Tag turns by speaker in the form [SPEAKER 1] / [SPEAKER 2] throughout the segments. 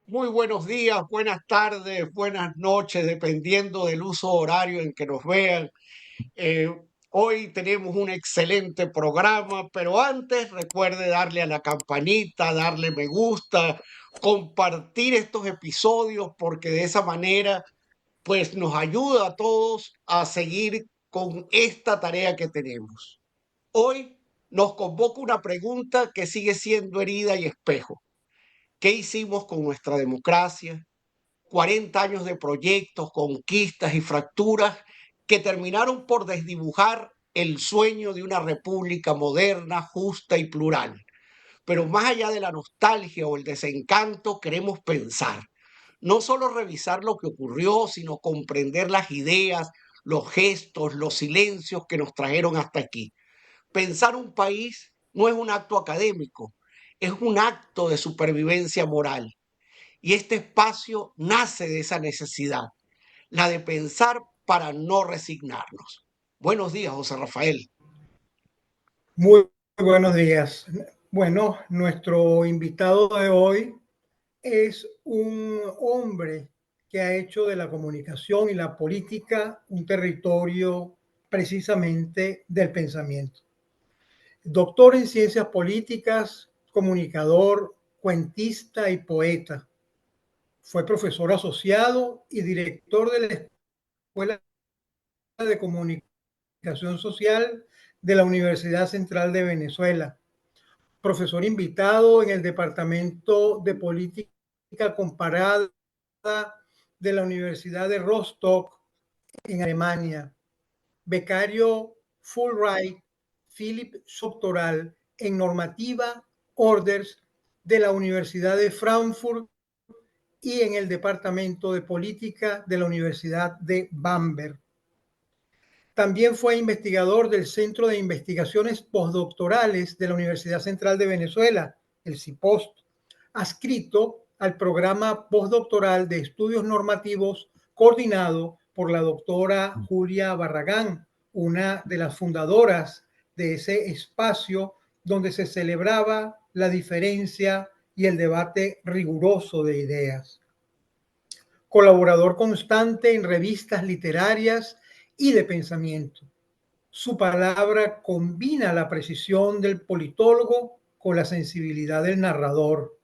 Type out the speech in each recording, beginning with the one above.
[SPEAKER 1] Muy buenos días, buenas tardes, buenas noches, dependiendo del uso horario en que nos vean. Eh, Hoy tenemos un excelente programa, pero antes recuerde darle a la campanita, darle me gusta, compartir estos episodios, porque de esa manera, pues nos ayuda a todos a seguir con esta tarea que tenemos. Hoy nos convoca una pregunta que sigue siendo herida y espejo. ¿Qué hicimos con nuestra democracia? 40 años de proyectos, conquistas y fracturas que terminaron por desdibujar el sueño de una república moderna, justa y plural. Pero más allá de la nostalgia o el desencanto, queremos pensar. No solo revisar lo que ocurrió, sino comprender las ideas, los gestos, los silencios que nos trajeron hasta aquí. Pensar un país no es un acto académico, es un acto de supervivencia moral. Y este espacio nace de esa necesidad, la de pensar para no resignarnos. Buenos días, José Rafael.
[SPEAKER 2] Muy buenos días. Bueno, nuestro invitado de hoy es un hombre que ha hecho de la comunicación y la política un territorio precisamente del pensamiento. Doctor en ciencias políticas, comunicador, cuentista y poeta. Fue profesor asociado y director de la Escuela de Comunicación Social de la Universidad Central de Venezuela, profesor invitado en el Departamento de Política Comparada de la Universidad de Rostock en Alemania, becario Fulbright, Philip Doctoral en Normativa Orders de la Universidad de Frankfurt y en el Departamento de Política de la Universidad de Bamberg. También fue investigador del Centro de Investigaciones Postdoctorales de la Universidad Central de Venezuela, el CIPOST, adscrito al programa postdoctoral de estudios normativos coordinado por la doctora Julia Barragán, una de las fundadoras de ese espacio donde se celebraba la diferencia y el debate riguroso de ideas. Colaborador constante en revistas literarias y de pensamiento. Su palabra combina la precisión del politólogo con la sensibilidad del narrador.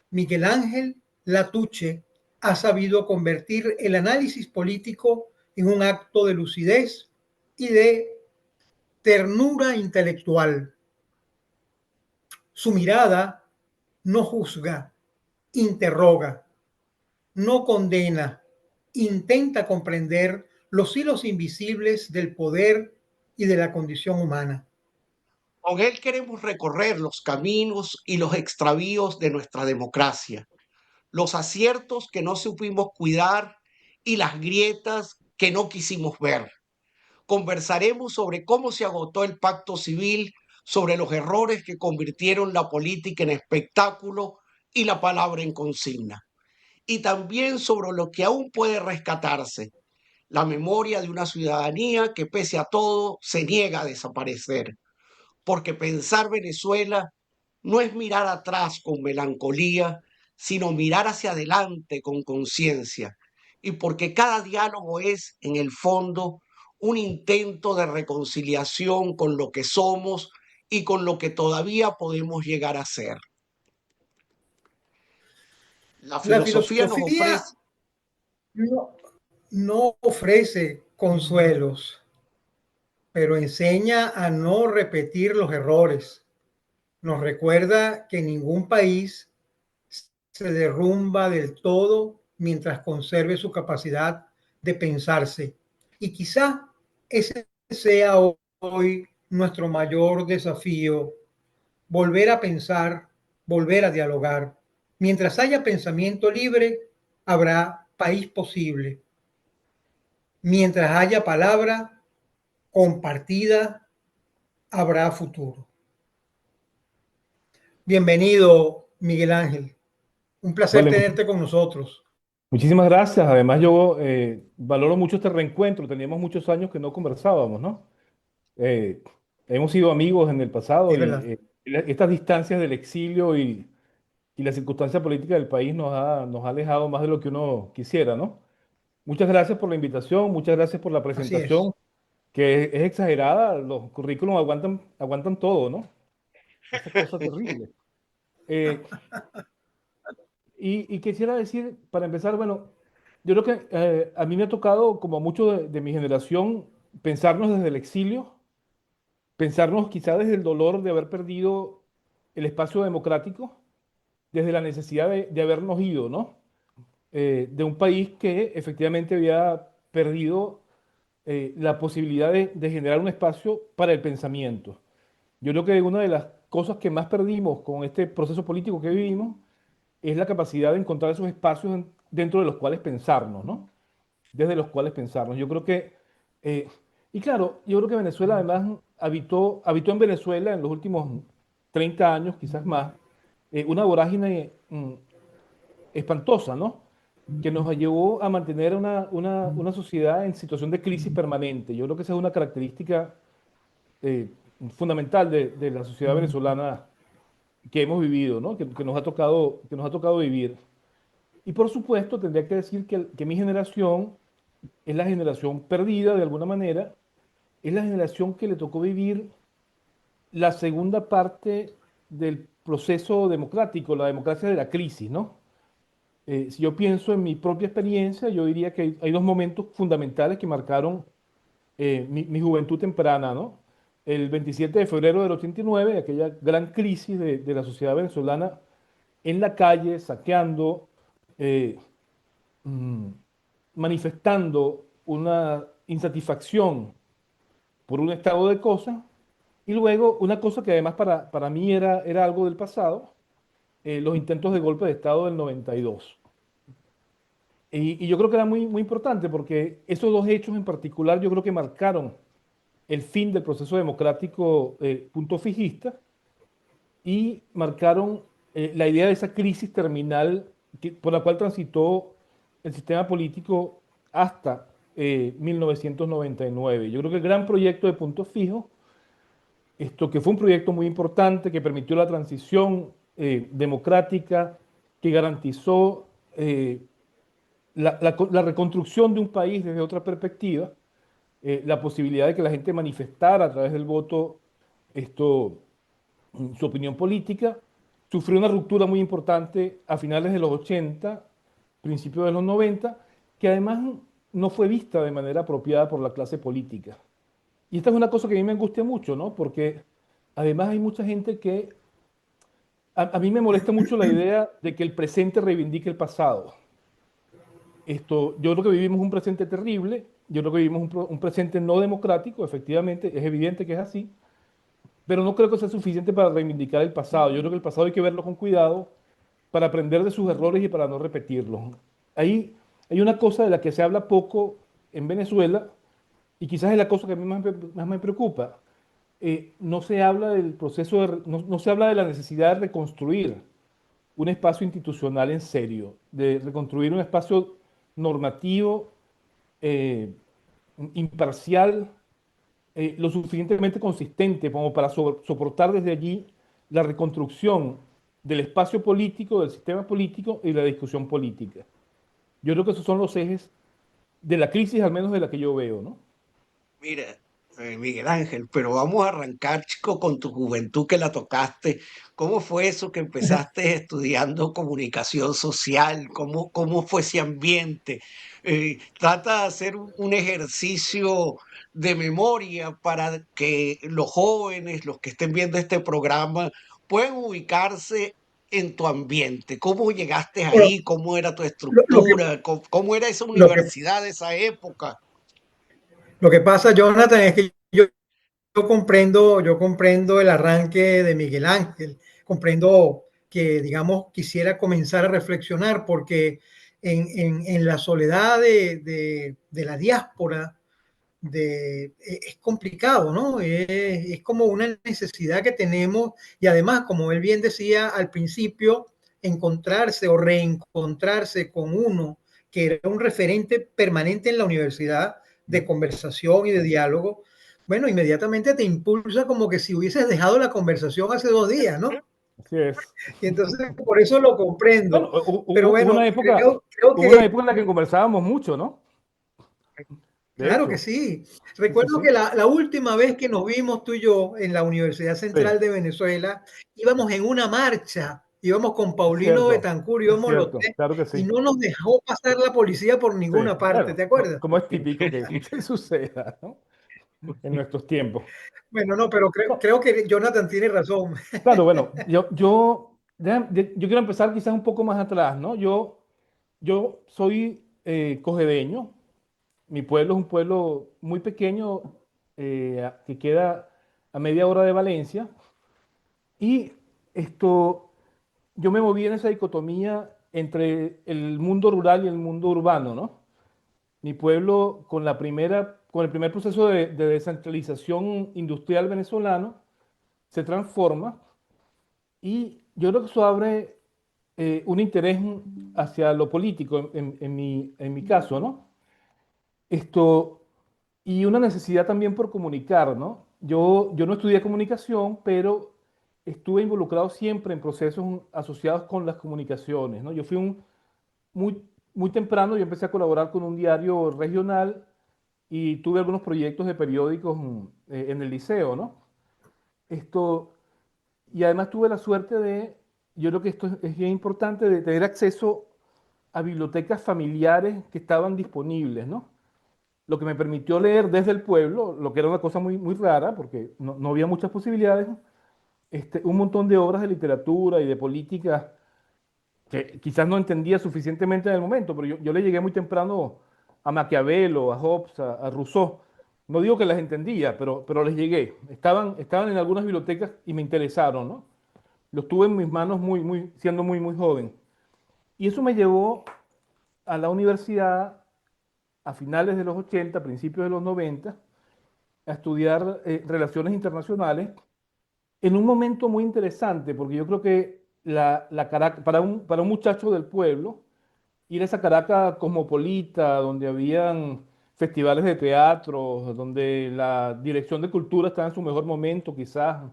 [SPEAKER 2] Miguel Ángel Latuche ha sabido convertir el análisis político en un acto de lucidez y de ternura intelectual. Su mirada no juzga, interroga, no condena, intenta comprender los hilos invisibles del poder y de la condición humana.
[SPEAKER 1] Con él queremos recorrer los caminos y los extravíos de nuestra democracia, los aciertos que no supimos cuidar y las grietas que no quisimos ver. Conversaremos sobre cómo se agotó el pacto civil, sobre los errores que convirtieron la política en espectáculo y la palabra en consigna, y también sobre lo que aún puede rescatarse, la memoria de una ciudadanía que pese a todo se niega a desaparecer, porque pensar Venezuela no es mirar atrás con melancolía, sino mirar hacia adelante con conciencia, y porque cada diálogo es, en el fondo, un intento de reconciliación con lo que somos y con lo que todavía podemos llegar a ser. La
[SPEAKER 2] La
[SPEAKER 1] filosofía nos
[SPEAKER 2] filosofía
[SPEAKER 1] ofrece.
[SPEAKER 2] no, no ofrece consuelos, pero enseña a no repetir los errores. Nos recuerda que ningún país se derrumba del todo mientras conserve su capacidad de pensarse. Y quizá ese sea hoy nuestro mayor desafío, volver a pensar, volver a dialogar. Mientras haya pensamiento libre, habrá país posible. Mientras haya palabra compartida, habrá futuro. Bienvenido, Miguel Ángel. Un placer
[SPEAKER 3] Vale,
[SPEAKER 2] tenerte con nosotros.
[SPEAKER 3] muchísimas gracias. Además, yo valoro mucho este reencuentro. Teníamos muchos años que no conversábamos, ¿no? Eh, Hemos sido amigos en el pasado
[SPEAKER 2] Es
[SPEAKER 3] y
[SPEAKER 2] verdad.
[SPEAKER 3] estas distancias del exilio y y la circunstancia política del país nos ha alejado más de lo que uno quisiera, ¿no? Muchas gracias por la invitación, muchas gracias por la
[SPEAKER 2] Así es.
[SPEAKER 3] presentación, que es exagerada, los currículums aguantan todo, ¿no? Esa cosa terrible. Eh, y quisiera decir, para empezar, bueno, yo creo que a mí me ha tocado, como a muchos de mi generación, pensarnos desde el exilio, pensarnos quizá desde el dolor de haber perdido el espacio democrático, desde la necesidad de habernos ido, ¿no? De un país que efectivamente había perdido la posibilidad de generar un espacio para el pensamiento. Yo creo que una de las cosas que más perdimos con este proceso político que vivimos es la capacidad de encontrar esos espacios dentro de los cuales pensarnos, ¿no? Desde los cuales pensarnos. Yo creo que, eh, y claro, yo creo que Venezuela además habitó en Venezuela en los últimos 30 años, quizás más, una vorágine espantosa, ¿no? Que nos llevó a mantener una sociedad en situación de crisis permanente. Yo creo que esa es una característica eh, fundamental de la sociedad venezolana que hemos vivido, ¿no? Que nos ha tocado vivir. Y por supuesto, tendría que decir que mi generación es la generación perdida de alguna manera, es la generación que le tocó vivir la segunda parte del proceso democrático, la democracia de la crisis, ¿no? Si yo pienso en mi propia experiencia, yo diría que hay dos momentos fundamentales que marcaron mi juventud temprana, ¿no? El 27 de febrero del 89, aquella gran crisis de la sociedad venezolana en la calle, saqueando, eh, mm, manifestando una insatisfacción por un estado de cosas, y luego una cosa que además para mí era algo del pasado, los intentos de golpe de Estado del 92. Y yo creo que era muy importante porque esos dos hechos en particular yo creo que marcaron el fin del proceso democrático punto fijista y marcaron la idea de esa crisis terminal por la cual transitó el sistema político hasta 1999. Yo creo que el gran proyecto de Punto Fijo, esto que fue un proyecto muy importante que permitió la transición democrática, que garantizó la reconstrucción de un país desde otra perspectiva, la posibilidad de que la gente manifestara a través del voto esto, su opinión política, sufrió una ruptura muy importante a finales de los 80, principios de los 90, que además no fue vista de manera apropiada por la clase política. Y esta es una cosa que a mí me angustia mucho, ¿no? Porque además hay mucha gente que... A mí me molesta mucho la idea de que el presente reivindique el pasado. Yo creo que vivimos un presente terrible, yo creo que vivimos un presente no democrático, efectivamente, es evidente que es así, pero no creo que sea suficiente para reivindicar el pasado. Yo creo que el pasado hay que verlo con cuidado para aprender de sus errores y para no repetirlos. Ahí hay una cosa de la que se habla poco en Venezuela y quizás es la cosa que a mí más me preocupa. No se habla del proceso, no se habla de la necesidad de reconstruir un espacio institucional en serio, de reconstruir un espacio normativo, eh, imparcial, lo suficientemente consistente como para soportar desde allí la reconstrucción del espacio político, del sistema político y la discusión política. Yo creo que esos son los ejes de la crisis, al menos de la que yo veo, ¿no?
[SPEAKER 1] Mira, Miguel Ángel, pero vamos a arrancar, chico, con tu juventud que la tocaste. ¿Cómo fue eso que empezaste estudiando comunicación social? ¿Cómo fue ese ambiente? Trata de hacer un ejercicio de memoria para que los jóvenes, los que estén viendo este programa, puedan ubicarse en tu ambiente. ¿Cómo llegaste
[SPEAKER 2] Bueno,
[SPEAKER 1] ahí? ¿Cómo era tu
[SPEAKER 2] lo que,
[SPEAKER 1] estructura? ¿Cómo era esa
[SPEAKER 2] lo que,
[SPEAKER 1] universidad de esa época?
[SPEAKER 2] lo que pasa, Jonathan, es que yo comprendo el arranque de Miguel Ángel, comprendo que, digamos, quisiera comenzar a reflexionar porque en la soledad de la diáspora es complicado, ¿no? Es como una necesidad que tenemos y además, como él bien decía al principio, encontrarse o reencontrarse con uno que era un referente permanente en la universidad de conversación y de diálogo, bueno, inmediatamente te impulsa como que si hubieses dejado la conversación hace 2 días, ¿no?
[SPEAKER 3] Así es.
[SPEAKER 2] Y entonces por eso lo
[SPEAKER 3] Bueno,
[SPEAKER 2] comprendo. Pero
[SPEAKER 3] hubo
[SPEAKER 2] bueno, creo
[SPEAKER 3] hubo una
[SPEAKER 2] que
[SPEAKER 3] época en la que conversábamos mucho, ¿no? De
[SPEAKER 2] claro que
[SPEAKER 3] hecho,
[SPEAKER 2] sí.
[SPEAKER 3] sí, sí,
[SPEAKER 2] Recuerdo
[SPEAKER 3] sí.
[SPEAKER 2] que la última vez que nos vimos tú y yo en la Universidad
[SPEAKER 3] Sí,
[SPEAKER 2] Central de Venezuela, íbamos en una marcha, íbamos con Paulino Betancourt,
[SPEAKER 3] es
[SPEAKER 2] íbamos los
[SPEAKER 3] cierto,
[SPEAKER 2] tres,
[SPEAKER 3] claro que
[SPEAKER 2] y
[SPEAKER 3] sí.
[SPEAKER 2] no nos dejó pasar la policía por
[SPEAKER 3] Sí,
[SPEAKER 2] ninguna parte,
[SPEAKER 3] bueno,
[SPEAKER 2] ¿te acuerdas?
[SPEAKER 3] como es típico que suceda, ¿no? En nuestros tiempos.
[SPEAKER 2] Bueno, no, pero
[SPEAKER 3] No,
[SPEAKER 2] creo que Jonathan tiene razón.
[SPEAKER 3] claro, bueno, yo quiero empezar quizás un poco más atrás, ¿no? Yo soy cojedeño. Mi pueblo es un pueblo muy pequeño que queda a media hora de Valencia. Y esto, yo me moví en esa dicotomía entre el mundo rural y el mundo urbano, ¿no? Mi pueblo, con el primer proceso de descentralización industrial venezolano, se transforma y yo creo que eso abre un interés hacia lo político, en mi caso, ¿no? Esto, y una necesidad también por comunicar, ¿no? Yo no estudié comunicación, pero estuve involucrado siempre en procesos asociados con las comunicaciones, ¿no? Yo fui muy, muy temprano, yo empecé a colaborar con un diario regional y tuve algunos proyectos de periódicos en el liceo, ¿no? Esto, y además tuve la suerte yo creo que esto es bien importante, de tener acceso a bibliotecas familiares que estaban disponibles, ¿no? Lo que me permitió leer desde el pueblo, lo que era una cosa muy, muy rara, porque no había muchas posibilidades, un montón de obras de literatura y de política que quizás no entendía suficientemente en el momento, pero yo le llegué muy temprano a Maquiavelo, a Hobbes, a Rousseau. No digo que las entendía, pero les llegué. Estaban en algunas bibliotecas y me interesaron, ¿no? Los tuve en mis manos siendo muy, muy joven. Y eso me llevó a la universidad a finales de los 80, principios de los 90, a estudiar relaciones internacionales en un momento muy interesante, porque yo creo que Caracas, para un muchacho del pueblo, ir a esa Caracas cosmopolita, donde habían festivales de teatro, donde la dirección de cultura estaba en su mejor momento, quizás,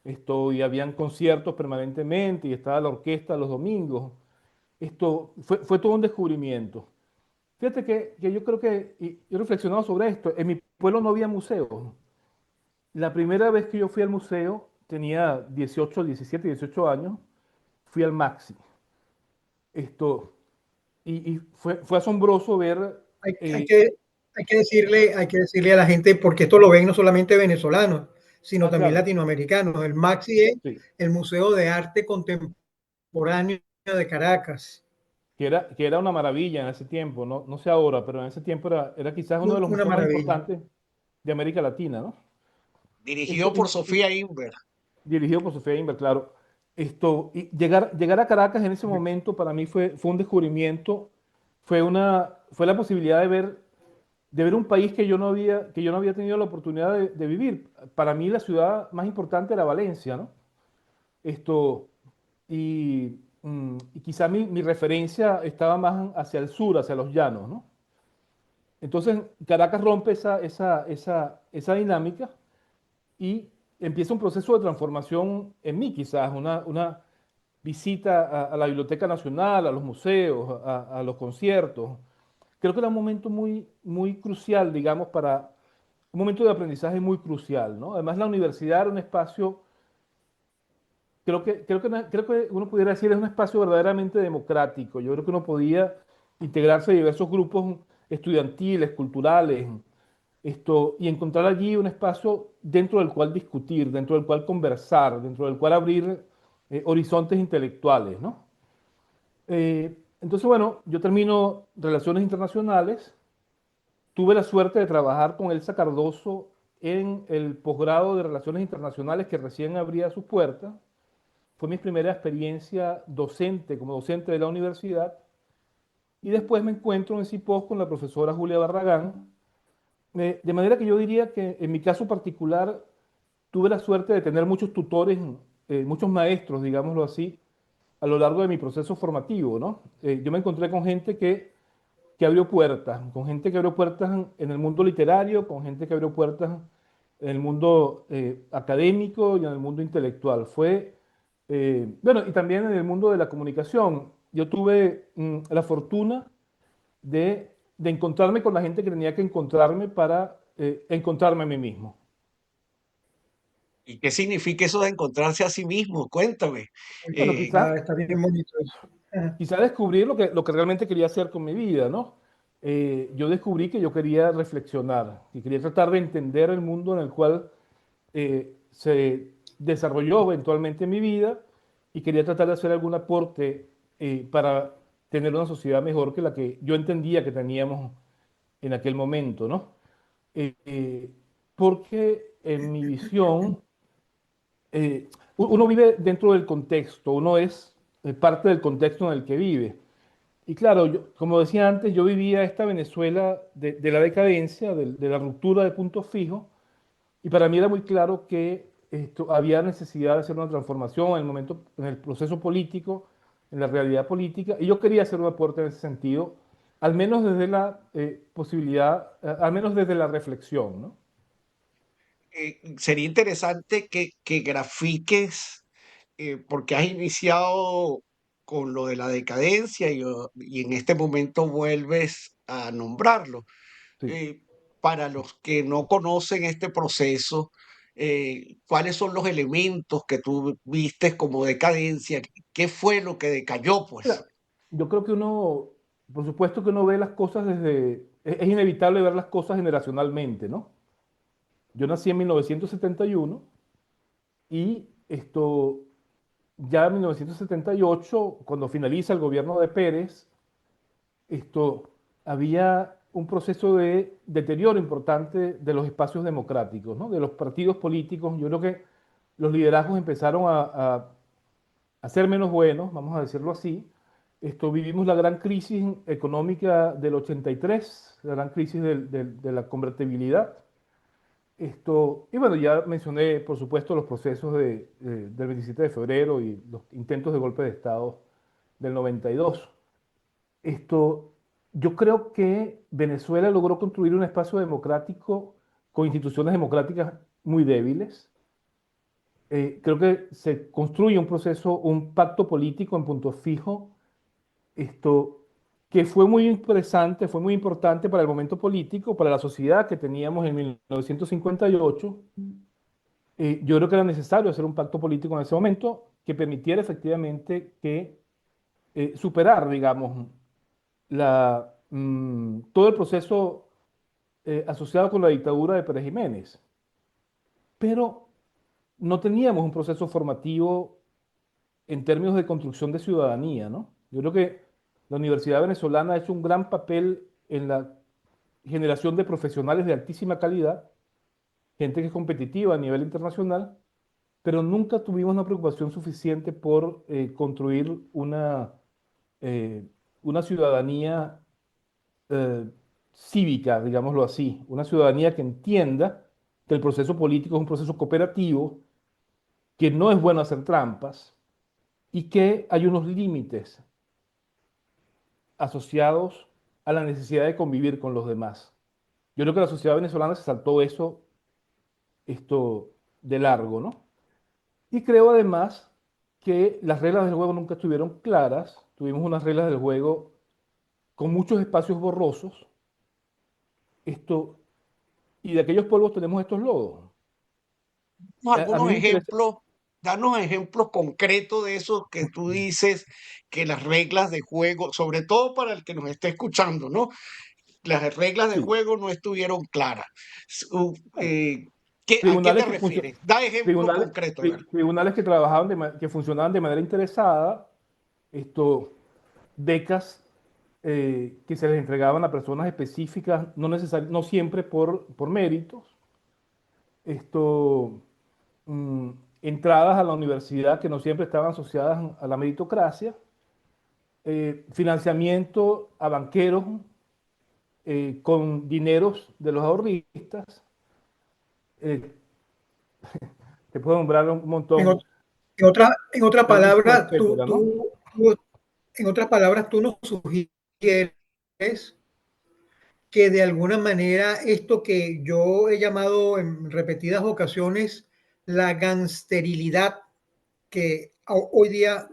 [SPEAKER 3] y habían conciertos permanentemente, y estaba la orquesta los domingos. Fue todo un descubrimiento. Fíjate que yo creo y yo he reflexionado sobre esto. En mi pueblo no había museos. La primera vez que yo fui al museo, tenía 18, 17, 18 años, fui al Maxi. Esto, y fue asombroso ver.
[SPEAKER 2] Hay, hay
[SPEAKER 3] eh,
[SPEAKER 2] que, hay que decirle a la gente, porque esto lo ven no solamente venezolanos, sino también
[SPEAKER 3] claro,
[SPEAKER 2] latinoamericanos. El MAXI es
[SPEAKER 3] sí,
[SPEAKER 2] el Museo de Arte Contemporáneo de Caracas.
[SPEAKER 3] que era una maravilla en ese tiempo, no sé ahora, pero en ese tiempo era quizás uno de los
[SPEAKER 2] Una
[SPEAKER 3] museos más
[SPEAKER 2] maravilla.
[SPEAKER 3] importantes de América Latina, ¿no?
[SPEAKER 1] Dirigido
[SPEAKER 3] Esto,
[SPEAKER 1] por
[SPEAKER 3] y,
[SPEAKER 1] Sofía Inver.
[SPEAKER 3] dirigido por Sofía Inver, claro. Y llegar a Caracas en ese momento para mí fue un descubrimiento, fue la posibilidad de ver un país que yo no había tenido la oportunidad de vivir. Para mí la ciudad más importante era Valencia, ¿no? Esto, y quizá mi referencia estaba más hacia el sur, hacia los llanos, ¿no? Entonces Caracas rompe esa dinámica y empieza un proceso de transformación en mí, quizás una visita a la Biblioteca Nacional, a los museos, a los conciertos. Creo que era un momento muy, muy crucial, digamos, un momento de aprendizaje muy crucial, ¿no? Además, la universidad era un espacio, creo que uno pudiera decir, es un espacio verdaderamente democrático. Yo creo que uno podía integrarse a diversos grupos estudiantiles, culturales, y encontrar allí un espacio dentro del cual discutir, dentro del cual conversar, dentro del cual abrir horizontes intelectuales, ¿no? Entonces, bueno, yo termino Relaciones Internacionales. Tuve la suerte de trabajar con Elsa Cardoso en el posgrado de Relaciones Internacionales que recién abría sus puertas. Fue mi primera experiencia docente, como docente de la universidad. Y después me encuentro en CIPOS con la profesora Julia Barragán. De manera que yo diría que en mi caso particular tuve la suerte de tener muchos tutores, muchos maestros, digámoslo así, a lo largo de mi proceso formativo, ¿no? Yo me encontré con gente que abrió puertas, con gente que abrió puertas en el mundo literario, con gente que abrió puertas en el mundo académico y en el mundo intelectual. Bueno, y también en el mundo de la comunicación. Yo tuve la fortuna de encontrarme con la gente que tenía que encontrarme para encontrarme a mí mismo.
[SPEAKER 1] ¿Y qué significa eso de encontrarse a sí mismo? Cuéntame.
[SPEAKER 3] Bueno,
[SPEAKER 1] Eh,
[SPEAKER 2] Está bien bonito eso.
[SPEAKER 3] quizá descubrir lo que realmente quería hacer con mi vida, ¿no? Yo descubrí que yo quería reflexionar, que quería tratar de entender el mundo en el cual se desarrolló eventualmente mi vida y quería tratar de hacer algún aporte para tener una sociedad mejor que la que yo entendía que teníamos en aquel momento, ¿no? Eh, porque en mi visión, uno vive dentro del contexto, uno es parte del contexto en el que vive. Y claro, como decía antes, yo vivía esta Venezuela de la decadencia, de la ruptura de puntos fijos, y para mí era muy claro que había necesidad de hacer una transformación en el momento, en el proceso político, en la realidad política, y yo quería hacer un aporte en ese sentido, al menos desde la posibilidad, al menos desde la reflexión, ¿no?
[SPEAKER 1] Sería interesante que grafiques, porque has iniciado con lo de la decadencia y en este momento vuelves a nombrarlo.
[SPEAKER 3] Sí.
[SPEAKER 1] eh, para los que no conocen este proceso, ¿cuáles son los elementos que tú vistes como decadencia? ¿Qué fue lo que decayó, pues?
[SPEAKER 3] Mira, yo creo que uno, por supuesto que uno ve las cosas desde, es inevitable ver las cosas generacionalmente, ¿no? Yo nací en 1971 y ya en 1978, cuando finaliza el gobierno de Pérez, esto, había un proceso de deterioro importante de los espacios democráticos, ¿no? De los partidos políticos. Yo creo que los liderazgos empezaron a ser menos buenos, vamos a decirlo así. Vivimos la gran crisis económica del 83, la gran crisis de la convertibilidad. Y bueno, ya mencioné, por supuesto, los procesos del 27 de febrero y los intentos de golpe de Estado del 92. Esto, yo creo que Venezuela logró construir un espacio democrático con instituciones democráticas muy débiles. Creo que se construye un proceso, un pacto político en punto fijo, esto que fue muy interesante, fue muy importante para el momento político, para la sociedad que teníamos en 1958. Yo creo que era necesario hacer un pacto político en ese momento que permitiera efectivamente que superar, digamos, todo el proceso asociado con la dictadura de Pérez Jiménez. Pero no teníamos un proceso formativo en términos de construcción de ciudadanía, ¿no? Yo creo que la Universidad Venezolana ha hecho un gran papel en la generación de profesionales de altísima calidad, gente que es competitiva a nivel internacional, pero nunca tuvimos una preocupación suficiente por construir eh, una ciudadanía eh, cívica, digámoslo así, una ciudadanía que entienda que el proceso político es un proceso cooperativo, que no es bueno hacer trampas y que hay unos límites asociados a la necesidad de convivir con los demás. Yo creo que la sociedad venezolana se saltó esto de largo, ¿no? Y creo además que las reglas del juego nunca estuvieron claras. Tuvimos unas reglas del juego con muchos espacios borrosos. Esto, y de aquellos polvos tenemos estos lodos. A mí
[SPEAKER 1] Algunos
[SPEAKER 3] me interesa,
[SPEAKER 1] ejemplos, danos ejemplos concretos de eso que tú dices, que las reglas de juego, sobre todo para el que nos esté escuchando, ¿no? Las reglas de
[SPEAKER 3] sí,
[SPEAKER 1] juego no estuvieron claras.
[SPEAKER 3] bueno,
[SPEAKER 1] ¿A qué te
[SPEAKER 3] tribunales que
[SPEAKER 1] refieres? Da ejemplo
[SPEAKER 3] tribunales,
[SPEAKER 1] concreto, a ver.
[SPEAKER 3] tribunales que trabajaban que funcionaban de manera interesada, esto, becas que se les entregaban a personas específicas, no siempre por méritos, esto, mm, entradas a la universidad que no siempre estaban asociadas a la meritocracia, financiamiento a banqueros con dineros de los ahorristas. eh, Te puedo nombrar un
[SPEAKER 2] En,
[SPEAKER 3] montón,
[SPEAKER 2] en otra
[SPEAKER 3] Jalisco,
[SPEAKER 2] palabra,
[SPEAKER 3] etcétera, ¿no?
[SPEAKER 2] en otras palabras, tú nos sugieres que de alguna manera esto que yo he llamado en repetidas ocasiones la gangsterilidad que hoy día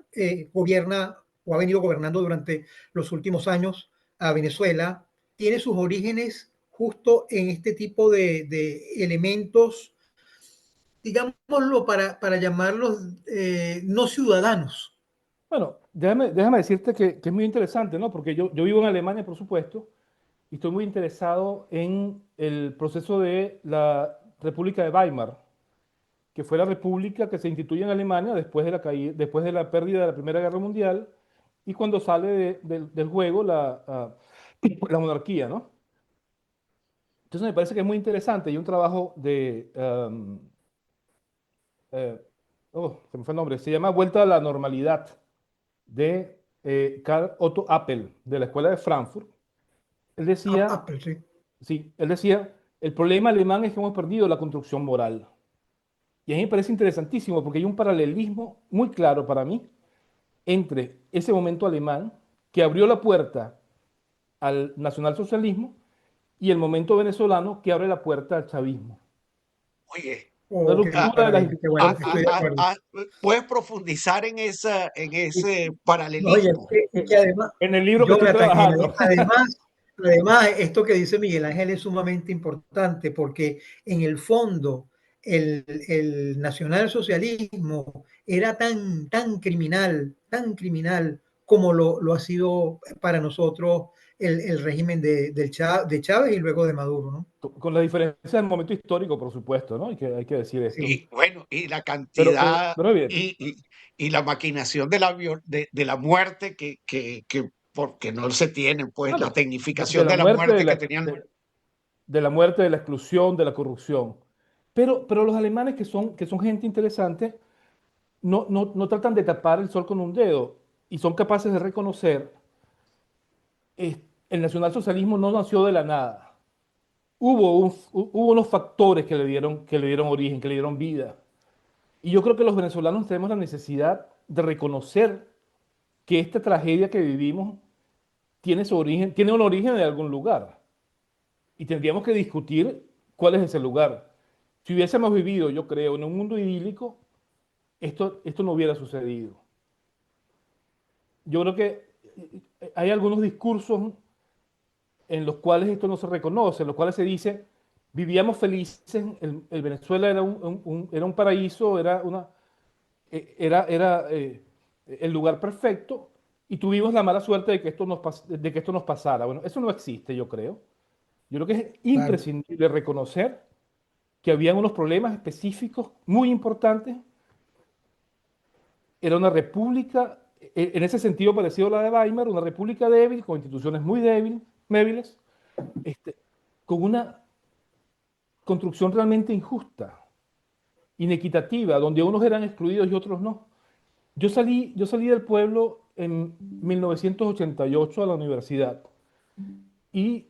[SPEAKER 2] gobierna o ha venido gobernando durante los últimos años a Venezuela, tiene sus orígenes justo en este tipo de elementos, digámoslo para llamarlos no ciudadanos.
[SPEAKER 3] Bueno, déjame decirte que es muy interesante, ¿no? Porque yo vivo en Alemania, por supuesto, y estoy muy interesado en el proceso de la República de Weimar, que fue la república que se instituye en Alemania después de la después de la pérdida de la Primera Guerra Mundial y cuando sale del juego la monarquía, ¿no? Entonces me parece que es muy interesante y un trabajo eh, se me fue el nombre, se llama Vuelta a la Normalidad de Karl Otto Appel, de la Escuela de Frankfurt. Él decía,
[SPEAKER 2] Apple, sí.
[SPEAKER 3] sí, él decía, el problema alemán es que hemos perdido la construcción moral. Y a mí me parece interesantísimo porque hay un paralelismo muy claro para mí entre ese momento alemán que abrió la puerta al nacionalsocialismo y el momento venezolano que abre la puerta al chavismo.
[SPEAKER 1] Oye,
[SPEAKER 3] Una
[SPEAKER 2] Oh, qué
[SPEAKER 1] ah,
[SPEAKER 3] ruptura de las
[SPEAKER 2] maravilla, qué bueno,
[SPEAKER 1] ah,
[SPEAKER 3] instituciones.
[SPEAKER 1] ah,
[SPEAKER 2] estoy de
[SPEAKER 1] ah,
[SPEAKER 2] acuerdo.
[SPEAKER 1] ah, ¿puedes profundizar en en
[SPEAKER 2] Y,
[SPEAKER 1] ese
[SPEAKER 2] no, y
[SPEAKER 1] paralelismo?
[SPEAKER 3] Sí.
[SPEAKER 2] es que además,
[SPEAKER 3] En el libro que estoy
[SPEAKER 2] Jonathan,
[SPEAKER 3] trabajando.
[SPEAKER 2] además, esto que dice Miguel Ángel es sumamente importante porque en el fondo el nacionalsocialismo era tan criminal como lo ha sido para nosotros el régimen de Chávez y luego de Maduro, ¿no?
[SPEAKER 3] Con la diferencia del momento histórico, por supuesto, ¿no? Hay que decir esto.
[SPEAKER 2] Sí,
[SPEAKER 1] Y bueno, y la
[SPEAKER 3] Pero,
[SPEAKER 1] cantidad
[SPEAKER 3] pero bien,
[SPEAKER 1] y, y- y la maquinación de de la muerte que porque no se tiene, pues, la
[SPEAKER 3] bueno, de
[SPEAKER 1] tecnificación
[SPEAKER 3] la
[SPEAKER 1] de la
[SPEAKER 3] muerte,
[SPEAKER 1] muerte que tenían.
[SPEAKER 3] de la muerte, de la exclusión, de la corrupción. Pero los alemanes que son gente interesante, no tratan de tapar el sol con un dedo y son capaces de reconocer el nacionalsocialismo no nació de la nada. Hubo unos factores que le dieron origen, que le dieron vida. Y yo creo que los venezolanos tenemos la necesidad de reconocer que esta tragedia que vivimos tiene su origen, tiene un origen de algún lugar. Y tendríamos que discutir cuál es ese lugar. Si hubiésemos vivido, yo creo, en un mundo idílico, esto no hubiera sucedido. Yo creo que hay algunos discursos en los cuales esto no se reconoce, en los cuales se dice, vivíamos felices, el Venezuela era era un paraíso, era el lugar perfecto, y tuvimos la mala suerte de que de que esto nos pasara. Bueno, eso no existe, yo creo. Yo creo que es
[SPEAKER 2] claro.
[SPEAKER 3] imprescindible reconocer que había unos problemas específicos muy importantes. Era una república, en ese sentido parecido a la de Weimar, una república débil, con instituciones muy débiles, este, con una construcción realmente injusta, inequitativa, donde unos eran excluidos y otros no. Yo salí del pueblo en 1988 a la universidad y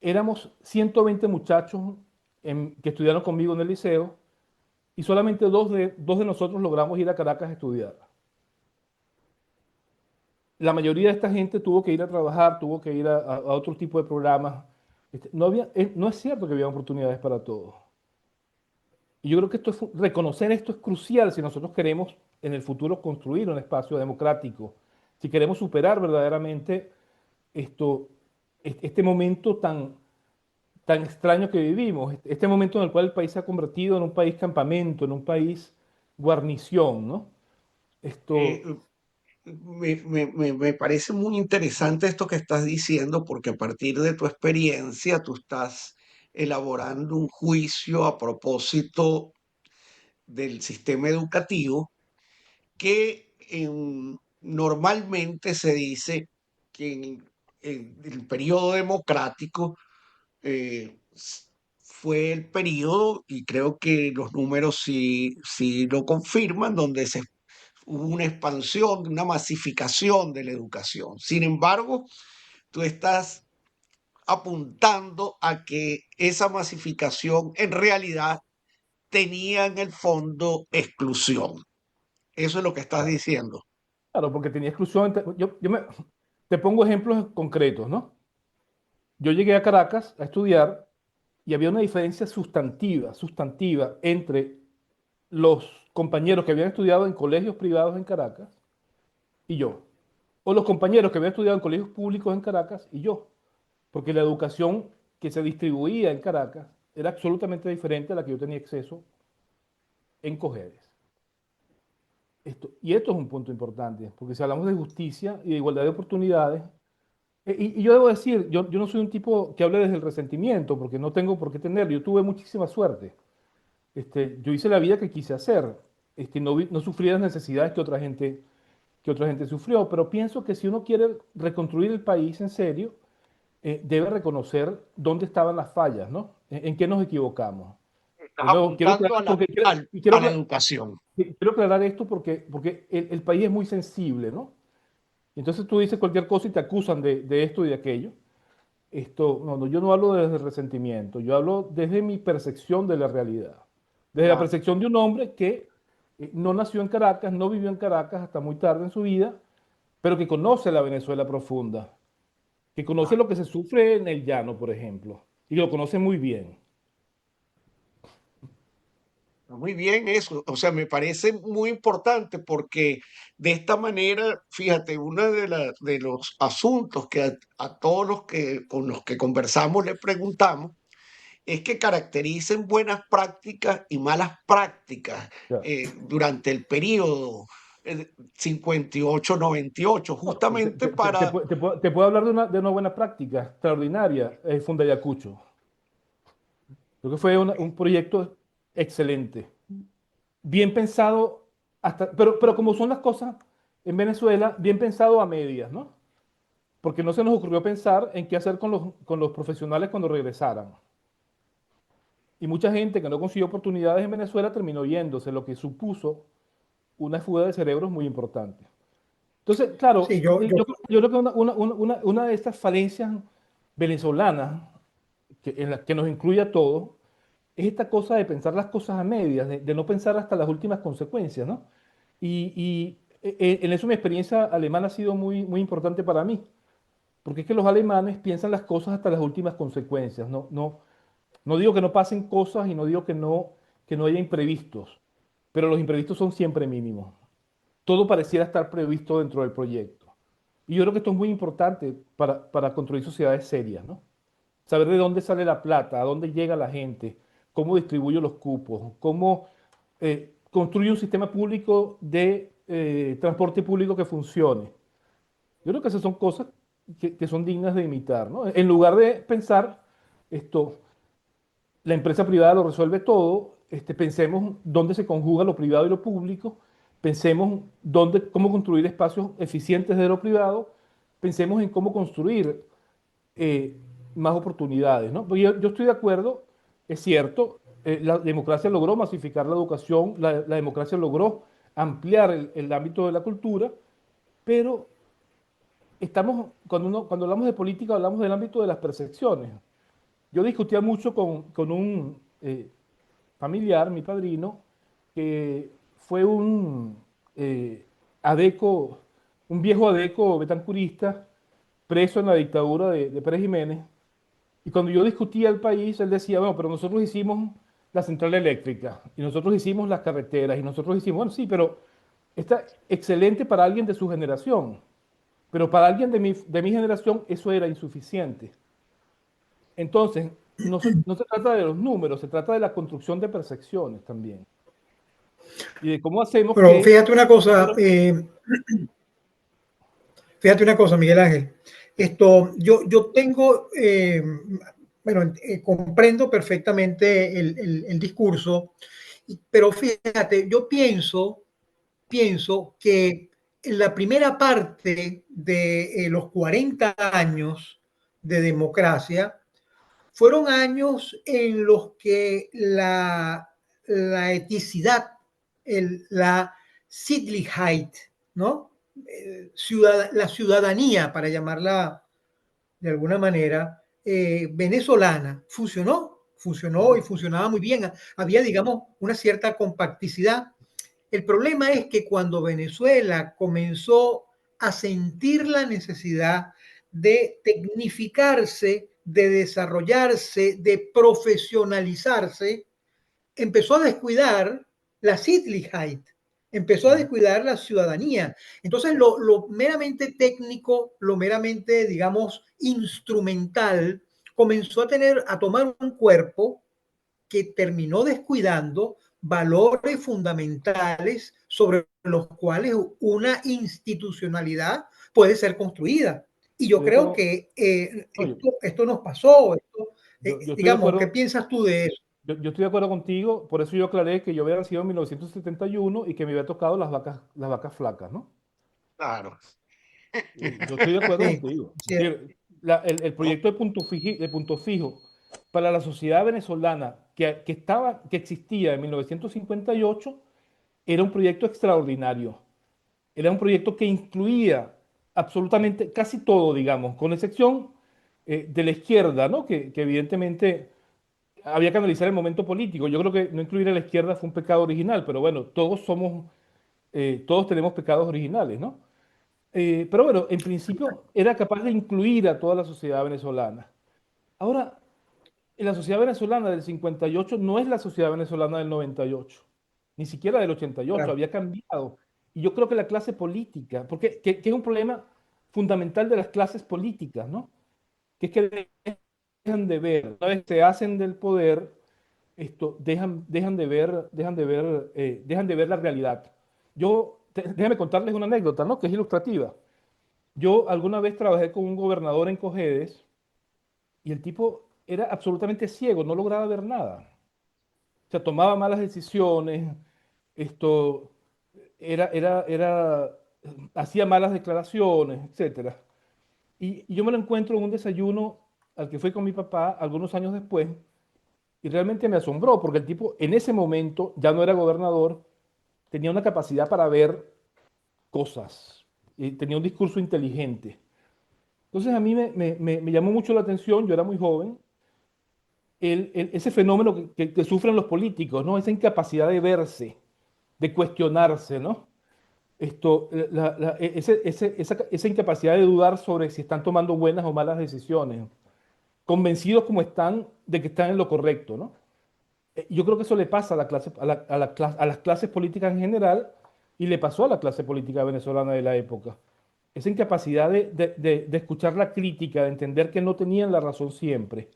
[SPEAKER 3] éramos 120 muchachos que estudiaron conmigo en el liceo y solamente dos de nosotros logramos ir a Caracas a estudiar. La mayoría de esta gente tuvo que ir a trabajar, tuvo que ir a otro tipo de programas. No es cierto que había oportunidades para todos. Y yo creo que reconocer esto es crucial si nosotros queremos en el futuro construir un espacio democrático, si queremos superar verdaderamente esto, este momento tan extraño que vivimos, este momento en el cual el país se ha convertido en un país campamento, en un país guarnición, ¿no?
[SPEAKER 1] Eh,
[SPEAKER 3] Esto,
[SPEAKER 1] me parece muy interesante esto que estás diciendo, porque a partir de tu experiencia tú estás elaborando un juicio a propósito del sistema educativo que normalmente se dice que en el periodo democrático fue el periodo, y creo que los números sí lo confirman, donde hubo una expansión, una masificación de la educación. Sin embargo, tú estás apuntando a que esa masificación en realidad tenía en el fondo exclusión. Eso es lo que estás
[SPEAKER 3] claro,
[SPEAKER 1] diciendo.
[SPEAKER 3] claro, porque tenía exclusión. Te pongo ejemplos concretos, ¿no? Yo llegué a Caracas a estudiar y había una diferencia sustantiva entre los compañeros que habían estudiado en colegios privados en Caracas y yo, o los compañeros que habían estudiado en colegios públicos en Caracas y yo, porque la educación que se distribuía en Caracas era absolutamente diferente a la que yo tenía acceso en Cojedes. Y esto es un punto importante, porque si hablamos de justicia y de igualdad de oportunidades, y yo debo decir, yo no soy un tipo que hable desde el resentimiento, porque no tengo por qué tenerlo. Yo tuve muchísima suerte. Yo hice la vida que quise hacer. No sufrí las necesidades que otra gente sufrió, pero pienso que si uno quiere reconstruir el país en serio, debe reconocer dónde estaban las fallas, ¿no? En qué nos equivocamos.
[SPEAKER 1] Estás
[SPEAKER 3] De nuevo, quiero
[SPEAKER 1] apuntando
[SPEAKER 3] aclarar,
[SPEAKER 1] a
[SPEAKER 3] porque
[SPEAKER 1] a la educación.
[SPEAKER 3] quiero aclarar esto porque el país es muy sensible, ¿no? Entonces tú dices cualquier cosa y te acusan de esto y de aquello. No, yo no hablo desde el resentimiento, yo hablo desde mi percepción de la realidad. Desde la
[SPEAKER 1] Claro,
[SPEAKER 3] percepción de un hombre que no nació en Caracas, no vivió en Caracas hasta muy tarde en su vida, pero que conoce la Venezuela profunda, que conoce
[SPEAKER 1] claro.
[SPEAKER 3] lo que se sufre en el llano, por ejemplo, y que lo conoce muy bien.
[SPEAKER 1] Muy bien eso, o sea, me parece muy importante porque de esta manera, fíjate, uno de los asuntos que a todos los que con los que conversamos le preguntamos es que caractericen buenas prácticas y malas prácticas
[SPEAKER 3] Ya.
[SPEAKER 1] durante el periodo 58-98,
[SPEAKER 3] No,
[SPEAKER 1] justamente para...
[SPEAKER 3] te puedo hablar de una buena práctica extraordinaria, Fundayacucho. Creo que fue un proyecto excelente, bien pensado, pero como son las cosas en Venezuela, bien pensado a medias, ¿no? Porque no se nos ocurrió pensar en qué hacer con los profesionales cuando regresaran. Y mucha gente que no consiguió oportunidades en Venezuela terminó yéndose, lo que supuso una fuga de cerebros muy importante. Entonces, claro,
[SPEAKER 2] Sí, yo
[SPEAKER 3] yo creo que una de estas falencias venezolanas, en la que nos incluye a todos, es esta cosa de pensar las cosas a medias, de no pensar hasta las últimas consecuencias, ¿no? En eso mi experiencia alemana ha sido muy importante para mí, porque es que los alemanes piensan las cosas hasta las últimas consecuencias, no digo que no pasen cosas y no digo que no haya imprevistos, pero los imprevistos son siempre mínimos. Todo pareciera estar previsto dentro del proyecto. Y yo creo que esto es muy importante para construir sociedades serias, ¿no? Saber de dónde sale la plata, a dónde llega la gente, cómo distribuyo los cupos, cómo construyo un sistema público de transporte público que funcione. Yo creo que esas son cosas que son dignas de imitar, ¿no? En lugar de pensar esto, la empresa privada lo resuelve todo, pensemos dónde se conjuga lo privado y lo público, pensemos cómo construir espacios eficientes de lo privado, pensemos en cómo construir eh, más oportunidades, ¿no? Porque yo estoy de acuerdo, es cierto, la democracia logró masificar la educación, la democracia logró ampliar el ámbito de la cultura, pero cuando hablamos de política, hablamos del ámbito de las percepciones. Yo discutía mucho con un familiar, mi padrino, que fue un adeco, un viejo adeco betancurista, preso en la dictadura de Pérez Jiménez. Y cuando yo discutía el país, él decía, bueno, pero nosotros hicimos la central eléctrica, y nosotros hicimos las carreteras, y nosotros hicimos, bueno, sí, pero está excelente para alguien de su generación, pero para alguien de mi generación eso era insuficiente. Entonces, no se trata de los números, se trata de la construcción de percepciones también. Y de cómo hacemos
[SPEAKER 2] Pero
[SPEAKER 3] que...
[SPEAKER 2] fíjate una cosa, Miguel Ángel. Yo tengo, bueno, comprendo perfectamente el discurso, pero fíjate, yo pienso que en la primera parte de los 40 años de democracia fueron años en los que la eticidad, la Sittlichkeit, ¿no? La ciudadanía, para llamarla de alguna manera, venezolana, funcionó y funcionaba muy bien. Había, digamos, una cierta compacticidad. El problema es que cuando Venezuela comenzó a sentir la necesidad de tecnificarse, de desarrollarse, de profesionalizarse, empezó a descuidar la Sittlichkeit, empezó a descuidar la ciudadanía. Entonces, lo meramente técnico, lo meramente, digamos, instrumental, comenzó a tomar un cuerpo que terminó descuidando valores fundamentales sobre los cuales una institucionalidad puede ser construida. Y yo
[SPEAKER 3] Estoy de
[SPEAKER 2] creo
[SPEAKER 3] acuerdo.
[SPEAKER 2] que
[SPEAKER 3] No,
[SPEAKER 2] esto nos pasó.
[SPEAKER 3] yo estoy de
[SPEAKER 2] Digamos, ¿qué
[SPEAKER 3] acuerdo.
[SPEAKER 2] piensas tú de eso?
[SPEAKER 3] Yo estoy de acuerdo contigo, por eso yo aclaré que yo había nacido en 1971 y que me había tocado las vacas flacas, ¿no?
[SPEAKER 1] Claro.
[SPEAKER 3] Yo estoy de acuerdo
[SPEAKER 2] Sí,
[SPEAKER 3] contigo. Es
[SPEAKER 2] sí,
[SPEAKER 3] decir, el proyecto de punto fijo para la sociedad venezolana que existía en 1958 era un proyecto extraordinario. Era un proyecto que incluía absolutamente casi todo, digamos, con excepción de la izquierda, ¿no? Que evidentemente había que analizar el momento político. Yo creo que no incluir a la izquierda fue un pecado original, pero bueno, todos tenemos pecados originales, ¿no? Pero bueno, en principio era capaz de incluir a toda la sociedad venezolana. Ahora, la sociedad venezolana del 58 no es la sociedad venezolana del 98, ni siquiera del 88,
[SPEAKER 2] claro.
[SPEAKER 3] había cambiado. Y yo creo que la clase política, porque que es un problema fundamental de las clases políticas, ¿no? Que es que dejan de ver, una vez que se hacen del poder, dejan de ver la realidad. Déjame contarles una anécdota, ¿no? Que es ilustrativa. Yo alguna vez trabajé con un gobernador en Cojedes y el tipo era absolutamente ciego, no lograba ver nada. O sea, tomaba malas decisiones, esto hacía malas declaraciones, etcétera. Y yo me lo encuentro en un desayuno al que fui con mi papá algunos años después y realmente me asombró porque el tipo en ese momento ya no era gobernador, tenía una capacidad para ver cosas, y tenía un discurso inteligente. Entonces a mí me llamó mucho la atención, yo era muy joven, ese fenómeno que sufren los políticos, ¿no? Esa incapacidad de verse, de cuestionarse, ¿no? Esa incapacidad de dudar sobre si están tomando buenas o malas decisiones, convencidos como están de que están en lo correcto, ¿no? Yo creo que eso le pasa a la clase, a las clases políticas en general y le pasó a la clase política venezolana de la época. Esa incapacidad de escuchar la crítica, de entender que no tenían la razón siempre,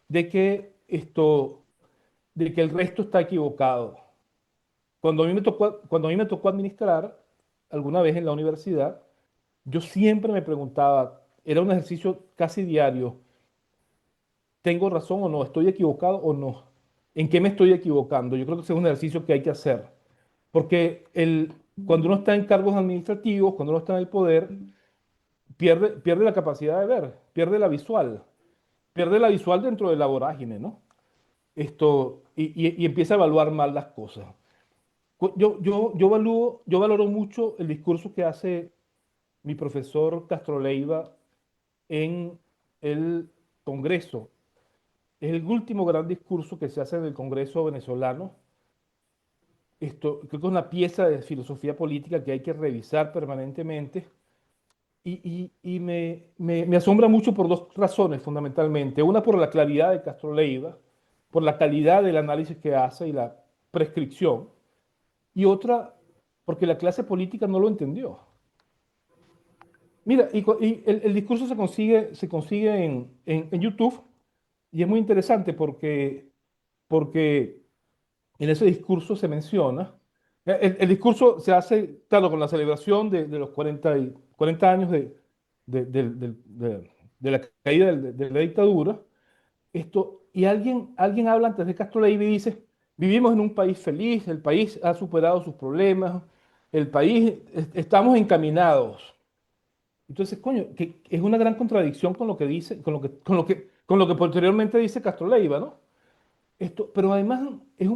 [SPEAKER 3] de que de que el resto está equivocado. Cuando a mí me tocó administrar alguna vez en la universidad, yo siempre me preguntaba, era un ejercicio casi diario, ¿tengo razón o no? ¿Estoy equivocado o no? ¿En qué me estoy equivocando? Yo creo que ese es un ejercicio que hay que hacer, porque cuando uno está en cargos administrativos, cuando uno está en el poder, pierde la capacidad de ver, pierde la visual dentro de la vorágine, ¿no? Y empieza a evaluar mal las cosas. Yo valoro mucho el discurso que hace mi profesor Castro Leiva en el Congreso. Es el último gran discurso que se hace en el Congreso venezolano. Creo que es una pieza de filosofía política que hay que revisar permanentemente. Me asombra mucho por dos razones, fundamentalmente. Una, por la claridad de Castro Leiva, por la calidad del análisis que hace y la prescripción. Y otra, porque la clase política no lo entendió. Mira, y el discurso se consigue en YouTube y es muy interesante porque en ese discurso se menciona, el discurso se hace, claro, con la celebración de los 40 años de la caída de la dictadura, y alguien habla antes de Castro Leiva y dice, vivimos en un país feliz, el país ha superado sus problemas, estamos encaminados. Entonces, coño, que es una gran contradicción con lo que dice, con lo que posteriormente dice Castro Leiva, ¿no? Pero además es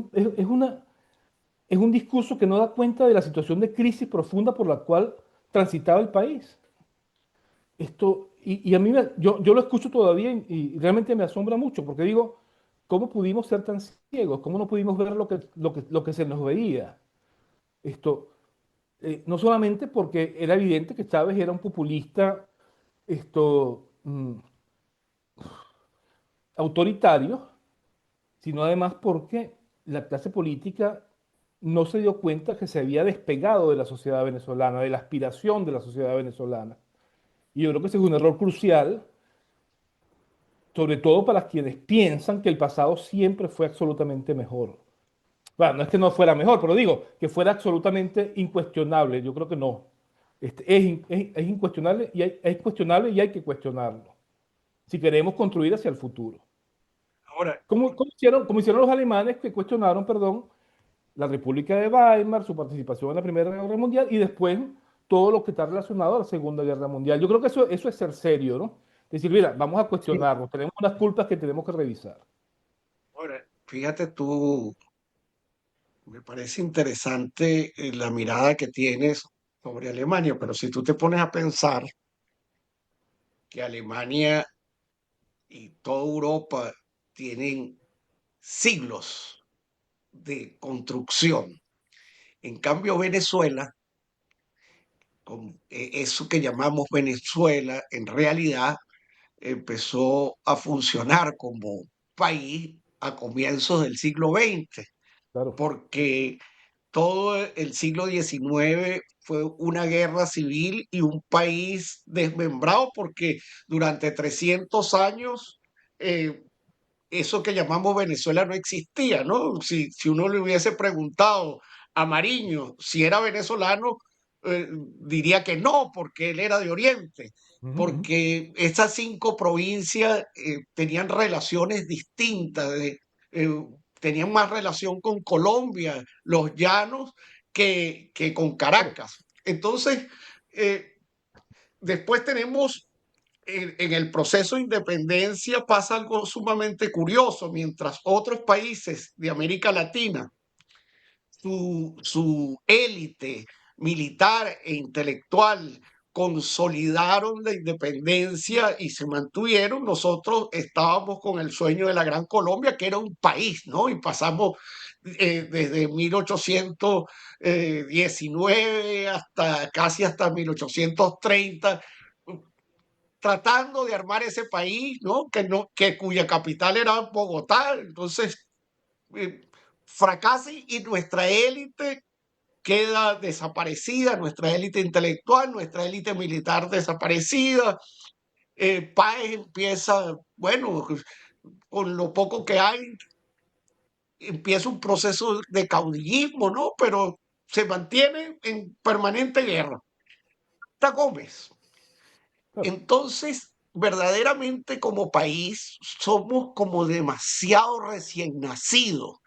[SPEAKER 3] un discurso que no da cuenta de la situación de crisis profunda por la cual transitaba el país. Y a mí, yo lo escucho todavía y realmente me asombra mucho, porque digo, ¿cómo pudimos ser tan ciegos? ¿Cómo no pudimos ver lo que se nos veía? Esto, no solamente porque era evidente que Chávez era un populista autoritario, sino además porque la clase política no se dio cuenta que se había despegado de la sociedad venezolana, de la aspiración de la sociedad venezolana. Y yo creo que ese es un error crucial, sobre todo para quienes piensan que el pasado siempre fue absolutamente mejor. Bueno, no es que no fuera mejor, pero digo que fuera absolutamente incuestionable. Yo creo que no. Es incuestionable y es cuestionable y hay que cuestionarlo si queremos construir hacia el futuro.
[SPEAKER 1] Ahora,
[SPEAKER 3] Como hicieron los alemanes que cuestionaron, perdón, la República de Weimar, su participación en la Primera Guerra Mundial y después todo lo que está relacionado a la Segunda Guerra Mundial. Yo creo que eso es ser serio, ¿no? Decir, mira, vamos a
[SPEAKER 2] Sí,
[SPEAKER 3] cuestionarnos, tenemos unas culpas que tenemos que revisar.
[SPEAKER 1] ahora, fíjate tú, me parece interesante la mirada que tienes sobre Alemania, pero si tú te pones a pensar que Alemania y toda Europa tienen siglos de construcción. En cambio, Venezuela, eso que llamamos Venezuela, en realidad empezó a funcionar como país a comienzos del siglo XX,
[SPEAKER 3] Claro,
[SPEAKER 1] porque todo el siglo XIX fue una guerra civil y un país desmembrado, porque durante 300 años eh, eso que llamamos Venezuela no existía, ¿no? Si uno le hubiese preguntado a Mariño si era venezolano, diría que no, porque él era de Oriente,
[SPEAKER 3] ujú, ujú,
[SPEAKER 1] porque esas 5 provincias tenían relaciones distintas, eh, tenían más relación con Colombia, los llanos, que con
[SPEAKER 3] claro.
[SPEAKER 1] Caracas. Entonces, eh, después tenemos en el proceso de independencia pasa algo sumamente curioso, mientras otros países de América Latina, su élite militar e intelectual consolidaron la independencia y se mantuvieron, nosotros estábamos con el sueño de la Gran Colombia, que era un país, ¿no? Y pasamos desde 1819 hasta casi hasta 1830 tratando de armar ese país, ¿no? Que cuya capital era Bogotá. Entonces, eh, fracasa y nuestra élite queda desaparecida, nuestra élite intelectual, nuestra élite militar desaparecida. Páez empieza, bueno, con lo poco que hay, empieza un proceso de caudillismo, ¿no? Pero se mantiene en permanente guerra. Está Gómez.
[SPEAKER 3] Claro.
[SPEAKER 1] Entonces, verdaderamente como país somos como demasiado recién nacidos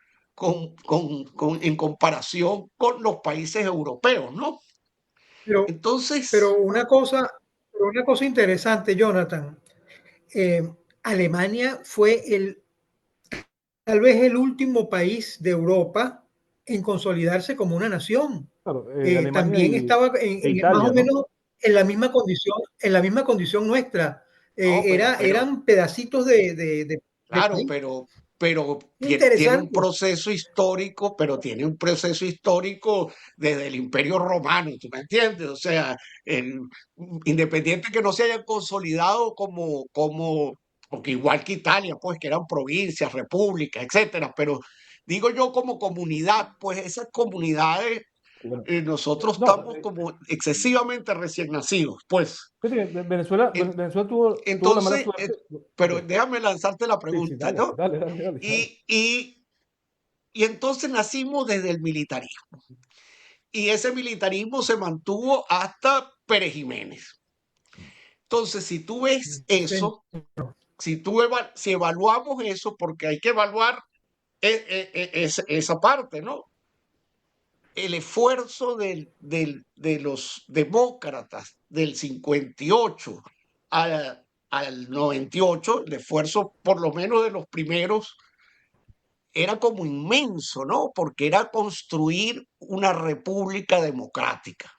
[SPEAKER 1] en comparación con los países europeos, ¿no?
[SPEAKER 2] pero, pero
[SPEAKER 1] Entonces,
[SPEAKER 2] una cosa, pero una cosa interesante, Jonathan. eh, Alemania fue tal vez el último país de Europa en consolidarse como una nación.
[SPEAKER 3] Claro, Alemania
[SPEAKER 2] También estaba
[SPEAKER 3] e
[SPEAKER 2] más o
[SPEAKER 3] Italia, ¿no?
[SPEAKER 2] menos en la misma condición nuestra.
[SPEAKER 1] no,
[SPEAKER 2] Eran pedacitos de
[SPEAKER 1] claro,
[SPEAKER 2] país.
[SPEAKER 1] pero tiene un
[SPEAKER 2] Interesante.
[SPEAKER 1] proceso histórico, pero tiene un proceso histórico desde el Imperio Romano, ¿tú me entiendes? O sea, el- independiente que no se hayan consolidado porque igual que Italia, pues que eran provincias, repúblicas, etcétera, pero digo yo como comunidad, pues esas comunidades,
[SPEAKER 3] Bueno,
[SPEAKER 1] nosotros
[SPEAKER 3] no,
[SPEAKER 1] estamos como excesivamente recién nacidos, pues.
[SPEAKER 3] fíjate que Venezuela,
[SPEAKER 1] En-
[SPEAKER 3] Venezuela tuvo la mala
[SPEAKER 1] entonces,
[SPEAKER 3] suerte. Ok,
[SPEAKER 1] pero déjame lanzarte la
[SPEAKER 3] sí, sí,
[SPEAKER 1] pregunta,
[SPEAKER 3] dale,
[SPEAKER 1] ¿no?
[SPEAKER 3] dale, dale, dale, dale.
[SPEAKER 1] Y, y, y entonces nacimos desde el militarismo. Y ese militarismo se mantuvo hasta Pérez Jiménez. Entonces, si tú ves
[SPEAKER 2] Sí,
[SPEAKER 1] eso, si evaluamos eso, porque hay que evaluar esa parte, ¿no? El esfuerzo de los demócratas del 58 al 98, el esfuerzo por lo menos de los primeros era como inmenso, ¿no? Porque era construir una república democrática.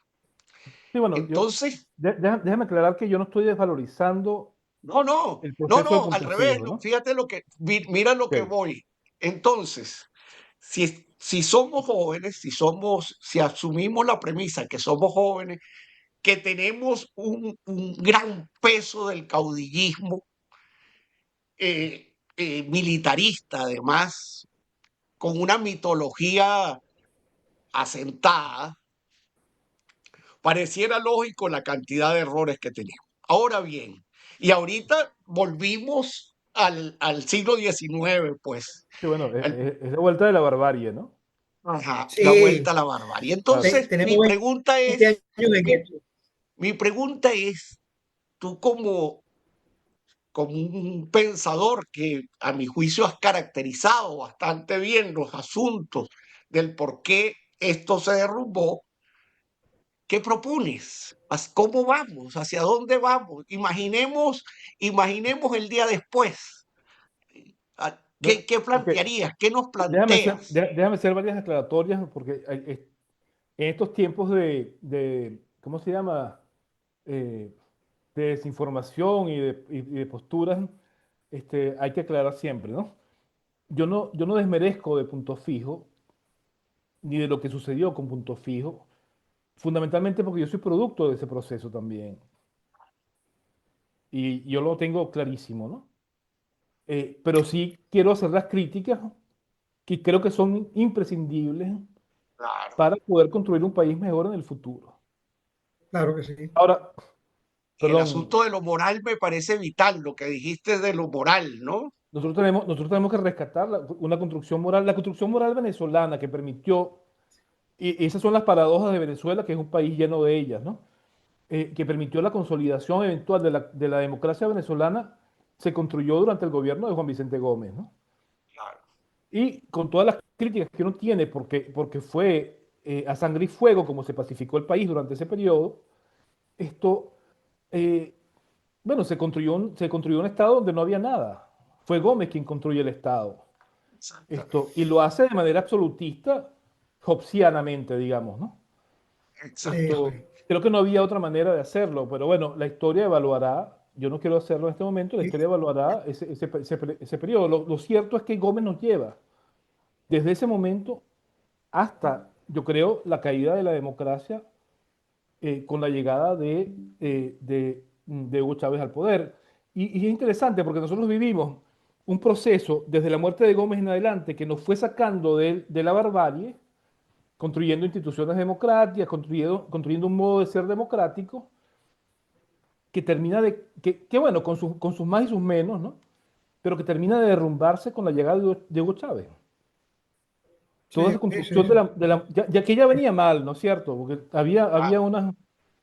[SPEAKER 3] Sí, bueno,
[SPEAKER 1] Entonces,
[SPEAKER 3] déjame aclarar que yo no estoy desvalorizando el proceso de
[SPEAKER 1] al revés,
[SPEAKER 3] Montesinos,
[SPEAKER 1] no,
[SPEAKER 3] ¿no?
[SPEAKER 1] fíjate mira lo que
[SPEAKER 3] Ok.
[SPEAKER 1] voy. Entonces, si somos jóvenes, si asumimos la premisa que somos jóvenes, que tenemos un gran peso del caudillismo militarista, además, con una mitología asentada, pareciera lógico la cantidad de errores que teníamos. Ahora bien, y ahorita volvimos al siglo XIX, pues,
[SPEAKER 3] Sí, bueno,
[SPEAKER 1] el-
[SPEAKER 3] es la vuelta de la barbarie, ¿no?
[SPEAKER 1] ajá, la vuelta
[SPEAKER 2] Sí,
[SPEAKER 1] a la barbarie.
[SPEAKER 3] Claro.
[SPEAKER 1] Entonces,
[SPEAKER 2] tenemos 20 años de gueto.
[SPEAKER 1] mi pregunta es, tú como un pensador que a mi juicio has caracterizado bastante bien los asuntos del por qué esto se derrumbó, ¿qué propones? ¿Cómo vamos? ¿Hacia dónde vamos? Imaginemos el día después.
[SPEAKER 3] Bueno,
[SPEAKER 1] ¿Qué
[SPEAKER 3] ok,
[SPEAKER 1] plantearías? ¿Qué nos
[SPEAKER 3] déjame hacer,
[SPEAKER 1] planteas?
[SPEAKER 3] déjame hacer varias aclaratorias porque en estos tiempos ¿cómo se llama? Eh, de desinformación y de posturas, hay que aclarar siempre, ¿no? Yo no desmerezco de Punto Fijo ni de lo que sucedió con Punto Fijo, fundamentalmente porque yo soy producto de ese proceso también y yo lo tengo clarísimo, ¿no? Pero sí quiero hacer las críticas que creo que son imprescindibles
[SPEAKER 1] Claro.
[SPEAKER 3] para poder construir un país mejor en el futuro.
[SPEAKER 2] Claro que sí.
[SPEAKER 3] Ahora,
[SPEAKER 1] Y el
[SPEAKER 3] perdón,
[SPEAKER 1] asunto de lo moral me parece vital, lo que dijiste de lo moral, ¿no?
[SPEAKER 3] nosotros tenemos que rescatar una construcción moral, la construcción moral venezolana que permitió, y esas son las paradojas de Venezuela, que es un país lleno de ellas, ¿no? Que permitió la consolidación eventual de la democracia venezolana, se construyó durante el gobierno de Juan Vicente Gómez, ¿no?
[SPEAKER 1] Claro.
[SPEAKER 3] Y con todas las críticas que uno tiene, porque fue a sangre y fuego como se pacificó el país durante ese periodo, esto, eh, bueno, se construyó un Estado donde no había nada. Fue Gómez quien construye el Estado. Y lo hace de manera absolutista, hobbesianamente, digamos, ¿no?
[SPEAKER 2] Eso
[SPEAKER 1] Exactamente.
[SPEAKER 2] es.
[SPEAKER 3] Creo que no había otra manera de hacerlo, pero bueno, la historia evaluará, yo no quiero hacerlo en este momento, la
[SPEAKER 2] Y-
[SPEAKER 3] historia evaluará ese periodo. Lo cierto es que Gómez nos lleva desde ese momento hasta, yo creo, la caída de la democracia con la llegada de Hugo Chávez al poder. Y es interesante porque nosotros vivimos un proceso desde la muerte de Gómez en adelante que nos fue sacando de la barbarie, construyendo instituciones democráticas, construyendo un modo de ser democrático que termina que bueno, con sus más y sus menos, ¿no? Pero que termina de derrumbarse con la llegada de Hugo Chávez. Toda esa
[SPEAKER 2] Sí, sí,
[SPEAKER 3] construcción
[SPEAKER 2] sí.
[SPEAKER 3] ya que ya venía mal, ¿no es cierto? Porque había,
[SPEAKER 1] Ah,
[SPEAKER 3] había unas,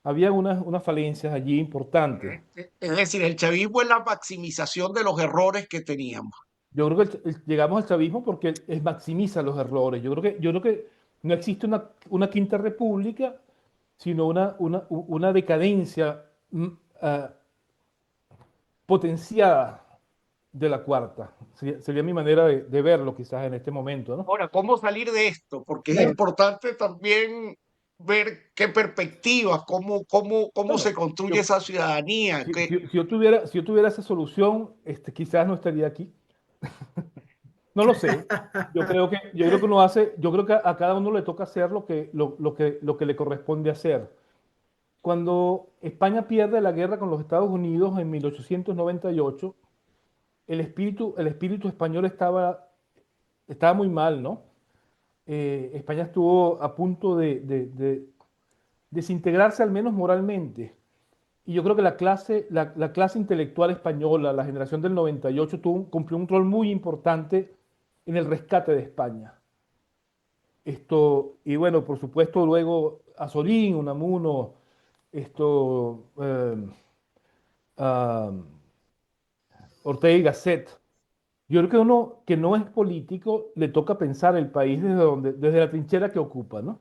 [SPEAKER 3] había unas falencias allí importantes.
[SPEAKER 1] es decir, el chavismo es la maximización de los errores que teníamos.
[SPEAKER 3] Yo creo que llegamos al chavismo porque maximiza los errores. Yo creo que no existe una quinta república, sino una decadencia ah, potenciada de la cuarta. Sería mi manera de verlo quizás en este momento, ¿no?
[SPEAKER 1] Ahora, ¿cómo salir de esto? Porque es
[SPEAKER 2] Bueno,
[SPEAKER 1] importante también ver qué perspectivas, cómo se
[SPEAKER 3] Bueno,
[SPEAKER 1] construye
[SPEAKER 3] yo,
[SPEAKER 1] esa ciudadanía.
[SPEAKER 3] si yo tuviera esa solución, quizás no estaría aquí. No lo sé. Yo creo que yo creo que a cada uno le toca hacer lo que le corresponde hacer. Cuando España pierde la guerra con los Estados Unidos en 1898, el espíritu español estaba muy mal, ¿no? España estuvo a punto de desintegrarse al menos moralmente. Y yo creo que la clase intelectual española, la generación del 98, cumplió un rol muy importante en el rescate de España. Y bueno, por supuesto, luego Azorín, Unamuno, ah, Ortega y Gasset. Yo creo que uno que no es político le toca pensar el país desde la trinchera que ocupa, ¿no?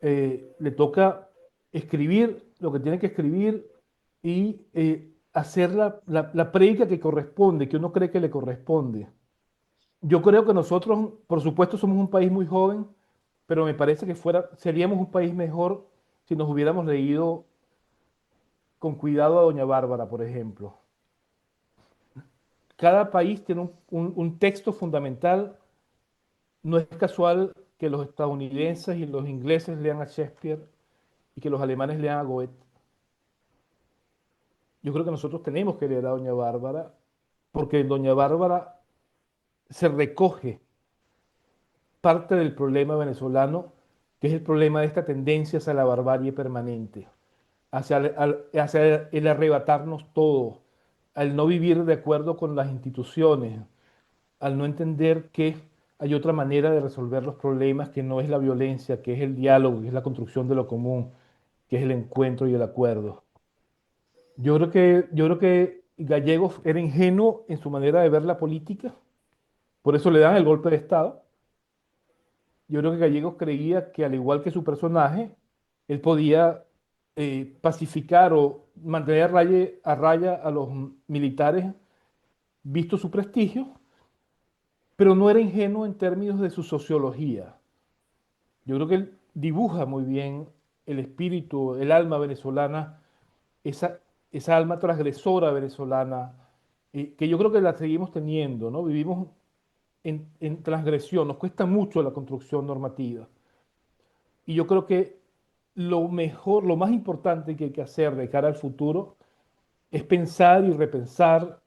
[SPEAKER 3] Le toca escribir lo que tiene que escribir y hacer la prédica que corresponde, que uno cree que le corresponde. Yo creo que nosotros, por supuesto, somos un país muy joven, pero me parece que seríamos un país mejor si nos hubiéramos leído con cuidado a Doña Bárbara, por ejemplo. Cada país tiene un texto fundamental. No es casual que los estadounidenses y los ingleses lean a Shakespeare y que los alemanes lean a Goethe. Yo creo que nosotros tenemos que leer a Doña Bárbara porque en Doña Bárbara se recoge parte del problema venezolano que es el problema de esta tendencia hacia la barbarie permanente, hacia el arrebatarnos todo, al no vivir de acuerdo con las instituciones, al no entender que hay otra manera de resolver los problemas que no es la violencia, que es el diálogo, que es la construcción de lo común, que es el encuentro y el acuerdo. Yo creo que Gallegos era ingenuo en su manera de ver la política, por eso le dan el golpe de Estado. Yo creo que Gallegos creía que al igual que su personaje, él podía pacificar o mantener a raya a los militares, visto su prestigio, pero no era ingenuo en términos de su sociología. Yo creo que él dibuja muy bien el espíritu, el alma venezolana, esa, esa alma transgresora venezolana, que yo creo que la seguimos teniendo, ¿no? Vivimos en transgresión, nos cuesta mucho la construcción normativa. Y yo creo que lo mejor, lo más importante que hay que hacer de cara al futuro es pensar y repensar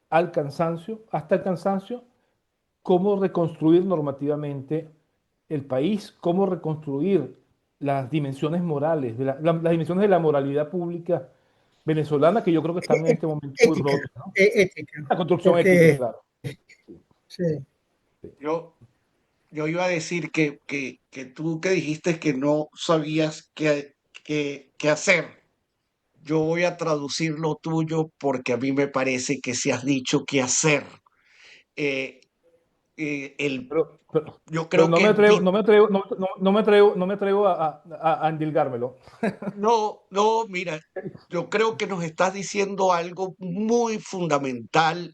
[SPEAKER 3] al cansancio, hasta el cansancio, cómo reconstruir normativamente el país, cómo reconstruir las dimensiones morales, las dimensiones de la moralidad pública venezolana, que yo creo que están en este momento muy
[SPEAKER 2] Ética,
[SPEAKER 3] rotas, ¿no?
[SPEAKER 2] ética,
[SPEAKER 3] La construcción ética,
[SPEAKER 2] porque
[SPEAKER 3] claro.
[SPEAKER 2] sí,
[SPEAKER 3] Sí.
[SPEAKER 1] Yo, yo iba a decir que tú que dijiste que no sabías qué hacer. Yo voy a traducir lo tuyo porque a mí me parece que si has dicho qué hacer. Eh, el,
[SPEAKER 3] Pero, pero,
[SPEAKER 1] yo
[SPEAKER 3] pero
[SPEAKER 1] creo que es
[SPEAKER 3] no me atrevo a endilgármelo.
[SPEAKER 1] no, no, mira, yo creo que nos estás diciendo algo muy fundamental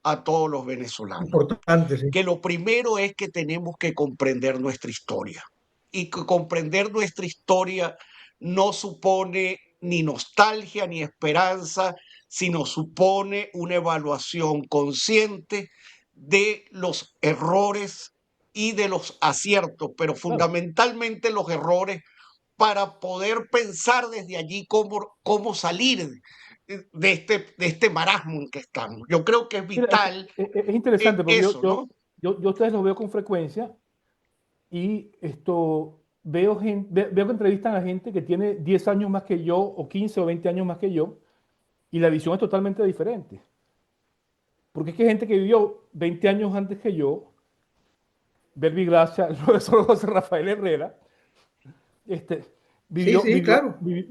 [SPEAKER 1] a todos los venezolanos,
[SPEAKER 2] importante, sí.
[SPEAKER 1] que lo primero es que tenemos que comprender nuestra historia y que comprender nuestra historia no supone ni nostalgia ni esperanza, sino supone una evaluación consciente de los errores y de los aciertos, pero
[SPEAKER 3] Claro.
[SPEAKER 1] fundamentalmente los errores para poder pensar desde allí cómo salir de este marasmo en que estamos. Yo creo que es
[SPEAKER 3] Mira,
[SPEAKER 1] vital
[SPEAKER 3] es interesante porque
[SPEAKER 1] eso, ¿no?
[SPEAKER 3] yo a ustedes los veo con frecuencia y veo que entrevistan a gente que tiene 10 años más que yo, o 15 o 20 años más que yo, y la visión es totalmente diferente. Porque es que hay gente que vivió 20 años antes que yo, Belvi Gracia, el profesor José Rafael Herrera, este,
[SPEAKER 2] Sí, sí, claro, así es.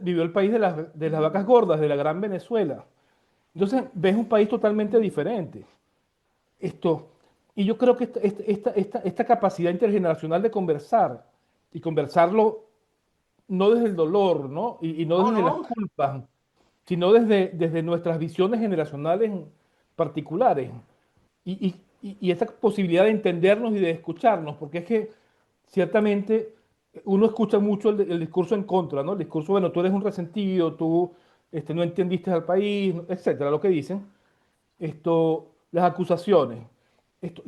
[SPEAKER 3] vivió el país de las vacas gordas, de la gran Venezuela. Entonces, ves un país totalmente diferente. Esto, y yo creo que esta capacidad intergeneracional de conversar, y conversarlo no desde el dolor, ¿no? Y no
[SPEAKER 1] No,
[SPEAKER 3] desde las
[SPEAKER 1] no,
[SPEAKER 3] culpas, sino desde nuestras visiones generacionales particulares. Y esta posibilidad de entendernos y de escucharnos, porque es que ciertamente uno escucha mucho el discurso en contra, ¿no? El discurso, bueno, tú eres un resentido, tú no entendiste al país, etcétera, lo que dicen. Las acusaciones.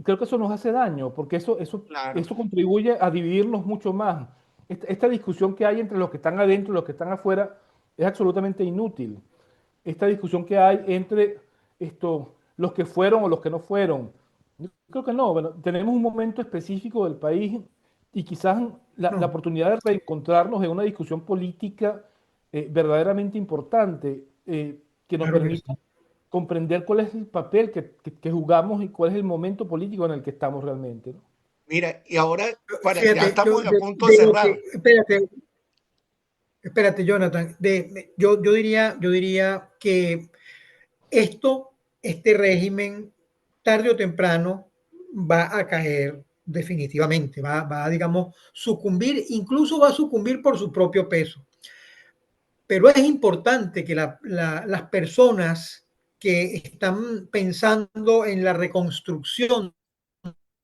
[SPEAKER 3] Creo que eso nos hace daño, porque
[SPEAKER 1] claro.
[SPEAKER 3] eso contribuye a dividirnos mucho más. Esta discusión que hay entre los que están adentro y los que están afuera es absolutamente inútil. Esta discusión que hay entre los que fueron o los que no fueron. Yo creo que no. Bueno, tenemos un momento específico del país y quizás la
[SPEAKER 2] No,
[SPEAKER 3] oportunidad de reencontrarnos en una discusión política verdaderamente importante, que nos
[SPEAKER 2] claro que sí.
[SPEAKER 3] permita comprender cuál es el papel que jugamos y cuál es el momento político en el que estamos realmente, ¿no?
[SPEAKER 1] Mira, y ahora ya
[SPEAKER 2] Fíjate,
[SPEAKER 1] estamos a punto de
[SPEAKER 2] de lo
[SPEAKER 1] cerrar.
[SPEAKER 2] que, espérate, Jonathan, yo diría que este régimen, tarde o temprano, va a caer definitivamente, va a, digamos, sucumbir, incluso va a sucumbir por su propio peso. Pero es importante que las personas que están pensando en la reconstrucción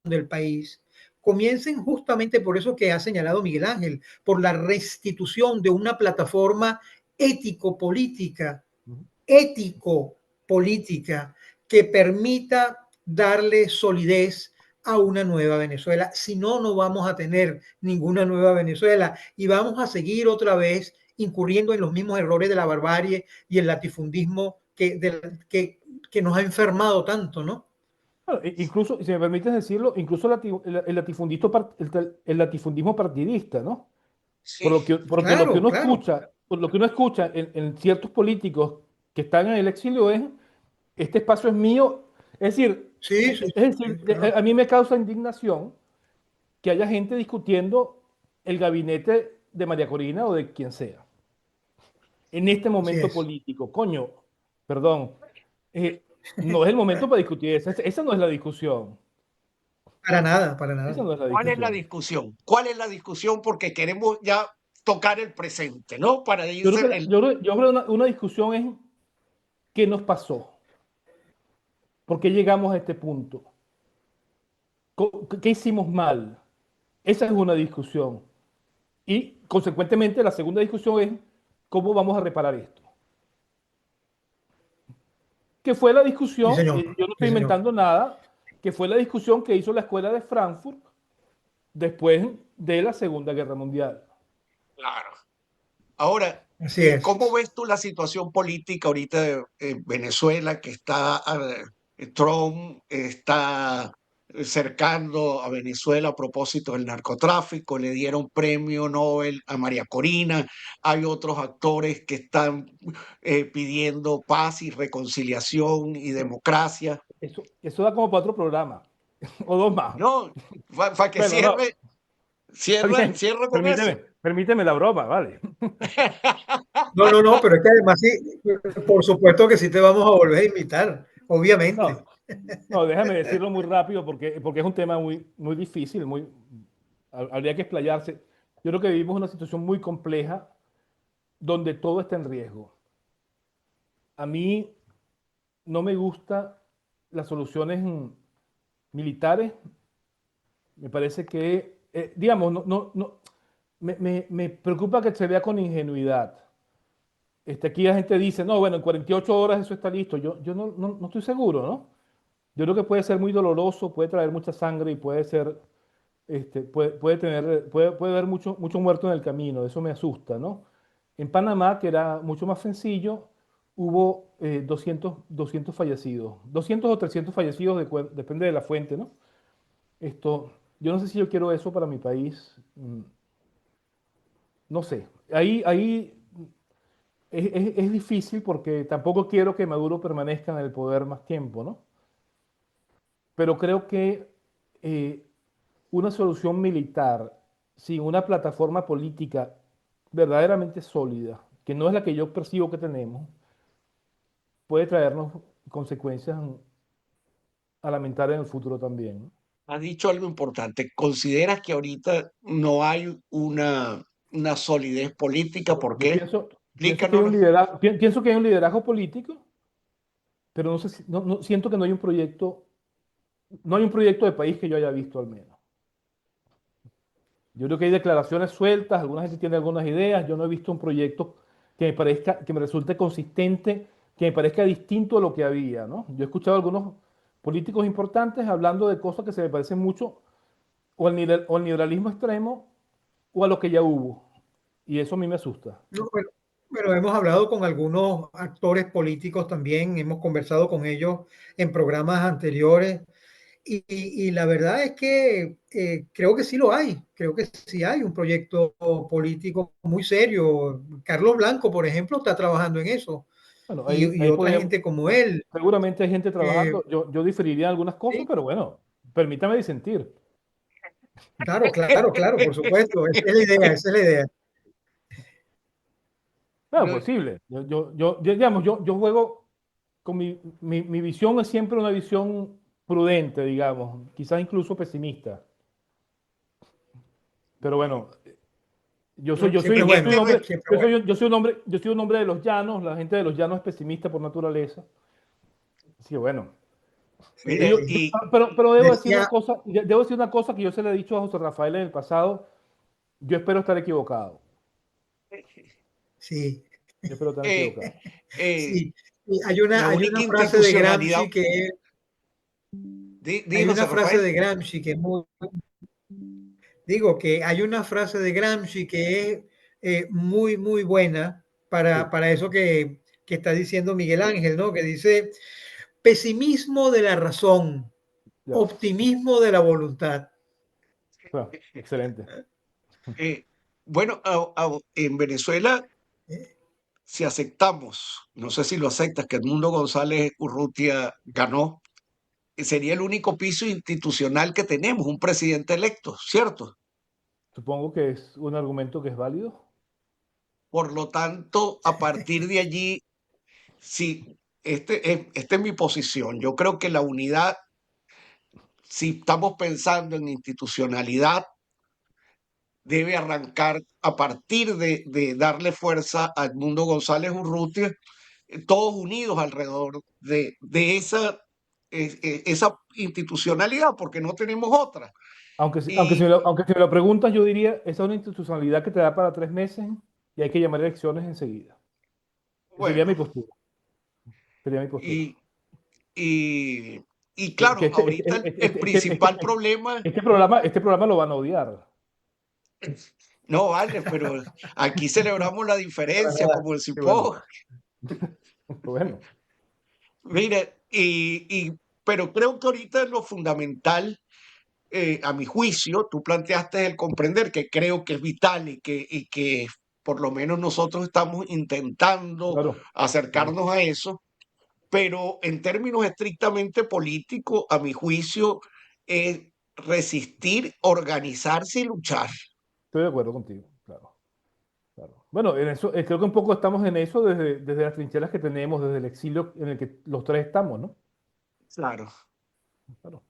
[SPEAKER 2] del país comiencen justamente por eso que ha señalado Miguel Ángel, por la restitución de una plataforma ético-política,
[SPEAKER 3] Ujú.
[SPEAKER 2] ético-política, que permita darle solidez a una nueva Venezuela. Si no, no vamos a tener ninguna nueva Venezuela y vamos a seguir otra vez incurriendo en los mismos errores de la barbarie y el latifundismo que nos ha enfermado tanto, ¿no?
[SPEAKER 3] Bueno, incluso, si me permites decirlo, incluso el latifundismo partidista, ¿no?
[SPEAKER 1] Sí,
[SPEAKER 3] Porque lo que
[SPEAKER 2] Claro,
[SPEAKER 3] uno
[SPEAKER 2] claro.
[SPEAKER 3] escucha, lo que uno escucha en ciertos políticos que están en el exilio es, este espacio es mío. Es decir,
[SPEAKER 2] Sí, sí, sí, claro.
[SPEAKER 3] a mí me causa indignación que haya gente discutiendo el gabinete de María Corina o de quien sea en este
[SPEAKER 2] Así
[SPEAKER 3] momento
[SPEAKER 2] es.
[SPEAKER 3] político. Coño, perdón, eh, no es el momento para discutir eso. Esa no es la discusión.
[SPEAKER 2] Para nada, para
[SPEAKER 3] Esa
[SPEAKER 2] nada.
[SPEAKER 3] no es la
[SPEAKER 1] ¿cuál es la
[SPEAKER 3] discusión.
[SPEAKER 1] discusión? ¿Cuál es la discusión? Porque queremos ya tocar el presente, ¿no? Para
[SPEAKER 3] Yo creo
[SPEAKER 1] irse
[SPEAKER 3] que, yo creo que una discusión es qué nos pasó, por qué llegamos a este punto, qué hicimos mal. Esa es una discusión. Y consecuentemente la segunda discusión es cómo vamos a reparar esto. Que fue la
[SPEAKER 2] Sí,
[SPEAKER 3] discusión,
[SPEAKER 2] señor.
[SPEAKER 3] yo no
[SPEAKER 2] Sí,
[SPEAKER 3] estoy
[SPEAKER 2] señor.
[SPEAKER 3] inventando nada, que fue la discusión que hizo la escuela de Frankfurt después de la Segunda Guerra Mundial.
[SPEAKER 1] claro. Ahora,
[SPEAKER 2] Así es.
[SPEAKER 1] ¿cómo ves tú la situación política ahorita de Venezuela, que está, Trump está cercando a Venezuela a propósito del narcotráfico? Le dieron premio Nobel a María Corina, hay otros actores que están pidiendo paz y reconciliación y democracia.
[SPEAKER 3] Eso da como para otro programa, o dos más.
[SPEAKER 1] No, para que
[SPEAKER 3] Bueno, no,
[SPEAKER 1] cierre,
[SPEAKER 3] está bien,
[SPEAKER 1] cierre con eso.
[SPEAKER 3] permíteme la broma, ¿vale?
[SPEAKER 2] No, no, no, pero es que además sí, por supuesto que sí te vamos a volver a invitar,
[SPEAKER 3] No,
[SPEAKER 2] obviamente.
[SPEAKER 3] no, déjame decirlo muy rápido porque es un tema muy difícil, habría que explayarse. Yo creo que vivimos una situación muy compleja donde todo está en riesgo. A mí no me gustan las soluciones militares. Me parece que, digamos, me preocupa que se vea con ingenuidad. Aquí la gente dice, no, bueno, en 48 horas eso está listo. Yo no estoy seguro, ¿no? Yo creo que puede ser muy doloroso, puede traer mucha sangre y puede ser, puede haber mucho muerto en el camino. Eso me asusta, ¿no? En Panamá, que era mucho más sencillo, hubo 200 fallecidos, 200 o 300 fallecidos, depende de la fuente, ¿no? Yo no sé si yo quiero eso para mi país, no sé. Ahí es difícil porque tampoco quiero que Maduro permanezca en el poder más tiempo, ¿no? Pero creo que eh, una solución militar sin una plataforma política verdaderamente sólida, que no es la que yo percibo que tenemos, puede traernos consecuencias a lamentar en el futuro también, ¿no?
[SPEAKER 1] Has dicho algo importante. ¿Consideras que ahorita no hay una solidez política? ¿Por
[SPEAKER 3] Yo
[SPEAKER 1] qué?
[SPEAKER 3] pienso que hay un
[SPEAKER 1] Explícanos.
[SPEAKER 3] liderazgo, pienso que hay un liderazgo político, pero no sé siento que no hay un proyecto de país que yo haya visto al menos. Yo creo que hay declaraciones sueltas, alguna gente tiene algunas ideas, yo no he visto un proyecto que me resulte consistente, que me parezca distinto a lo que había, ¿no? Yo he escuchado a algunos políticos importantes hablando de cosas que se me parecen mucho o al liberalismo extremo o a lo que ya hubo. Y eso a mí me asusta.
[SPEAKER 2] No, bueno, hemos hablado con algunos actores políticos también, hemos conversado con ellos en programas anteriores y la verdad es que creo que sí lo hay, creo que sí hay un proyecto político muy serio. Carlos Blanco, por ejemplo, está trabajando en eso
[SPEAKER 3] Bueno,
[SPEAKER 2] y
[SPEAKER 3] ahí
[SPEAKER 2] otra
[SPEAKER 3] podríamos,
[SPEAKER 2] gente como él.
[SPEAKER 3] seguramente hay gente
[SPEAKER 2] eh,
[SPEAKER 3] trabajando, yo diferiría en algunas cosas,
[SPEAKER 2] sí,
[SPEAKER 3] pero bueno, permítame disentir.
[SPEAKER 2] claro, claro, claro, por supuesto, esa es la idea, esa es la idea.
[SPEAKER 3] Bueno,
[SPEAKER 1] No,
[SPEAKER 3] posible. Digamos, yo juego con mi visión es siempre una visión prudente, digamos, quizás incluso pesimista. Pero bueno,
[SPEAKER 2] Siempre es
[SPEAKER 3] yo soy un
[SPEAKER 2] bueno,
[SPEAKER 3] hombre,
[SPEAKER 2] siempre es bueno.
[SPEAKER 3] yo soy un hombre de los llanos, la gente de los llanos es pesimista por naturaleza. Así que bueno.
[SPEAKER 2] Sí,
[SPEAKER 1] mire,
[SPEAKER 2] sí.
[SPEAKER 1] y
[SPEAKER 3] Pero
[SPEAKER 2] Decía,
[SPEAKER 3] debo decir una cosa que yo se le he dicho a José Rafael en el pasado. Yo espero estar equivocado.
[SPEAKER 2] sí,
[SPEAKER 3] Yo espero estar
[SPEAKER 1] eh,
[SPEAKER 3] equivocado.
[SPEAKER 1] eh,
[SPEAKER 2] sí, sí,
[SPEAKER 1] la
[SPEAKER 2] hay una
[SPEAKER 1] única
[SPEAKER 2] frase de
[SPEAKER 1] institucionalidad,
[SPEAKER 2] Gramsci que
[SPEAKER 1] di
[SPEAKER 2] hay
[SPEAKER 1] José
[SPEAKER 2] una frase
[SPEAKER 1] Rafael,
[SPEAKER 2] de Gramsci que es muy, digo que hay una frase de Gramsci que es muy, muy buena
[SPEAKER 3] Sí.
[SPEAKER 2] para eso que está diciendo Miguel Ángel, ¿no? Que dice, pesimismo de la razón,
[SPEAKER 3] Ya.
[SPEAKER 2] Optimismo de la voluntad.
[SPEAKER 3] Bueno, excelente.
[SPEAKER 1] Eh, bueno, en Venezuela, si aceptamos, no sé si lo aceptas, que Edmundo González Urrutia ganó, sería el único piso institucional que tenemos, un presidente electo, ¿cierto?
[SPEAKER 3] Supongo que es un argumento que es válido.
[SPEAKER 1] Por lo tanto, a partir de allí, sí, esta es mi posición. Yo creo que la unidad, si estamos pensando en institucionalidad, debe arrancar a partir de darle fuerza a Edmundo González Urrutia, todos unidos alrededor de esa institucionalidad, porque no tenemos otra. Y
[SPEAKER 3] Aunque si me lo preguntas, yo diría, esa es una institucionalidad que te da para 3 meses y hay que llamar elecciones enseguida. Esa sería mi
[SPEAKER 1] bueno,
[SPEAKER 3] postura. Sería mi postura.
[SPEAKER 1] y, y, y
[SPEAKER 3] Que
[SPEAKER 1] claro, ahorita el principal problema,
[SPEAKER 3] este programa lo van a odiar.
[SPEAKER 1] no vale, pero aquí celebramos la
[SPEAKER 2] Para
[SPEAKER 1] diferencia
[SPEAKER 2] nada.
[SPEAKER 1] como el
[SPEAKER 3] Qué bueno.
[SPEAKER 1] cipó.
[SPEAKER 3] Bueno,
[SPEAKER 1] Mire, pero creo que ahorita lo fundamental, a mi juicio, tú planteaste el comprender, que creo que es vital y que por lo menos nosotros estamos intentando
[SPEAKER 3] claro, claro.
[SPEAKER 1] acercarnos a eso, pero en términos estrictamente políticos, a mi juicio, es resistir, organizarse y luchar.
[SPEAKER 3] Estoy de acuerdo contigo, claro, claro. Bueno, en eso, creo que un poco estamos en eso desde las trincheras que tenemos, desde el exilio en el que los tres estamos, ¿no?
[SPEAKER 1] Claro.
[SPEAKER 3] Claro.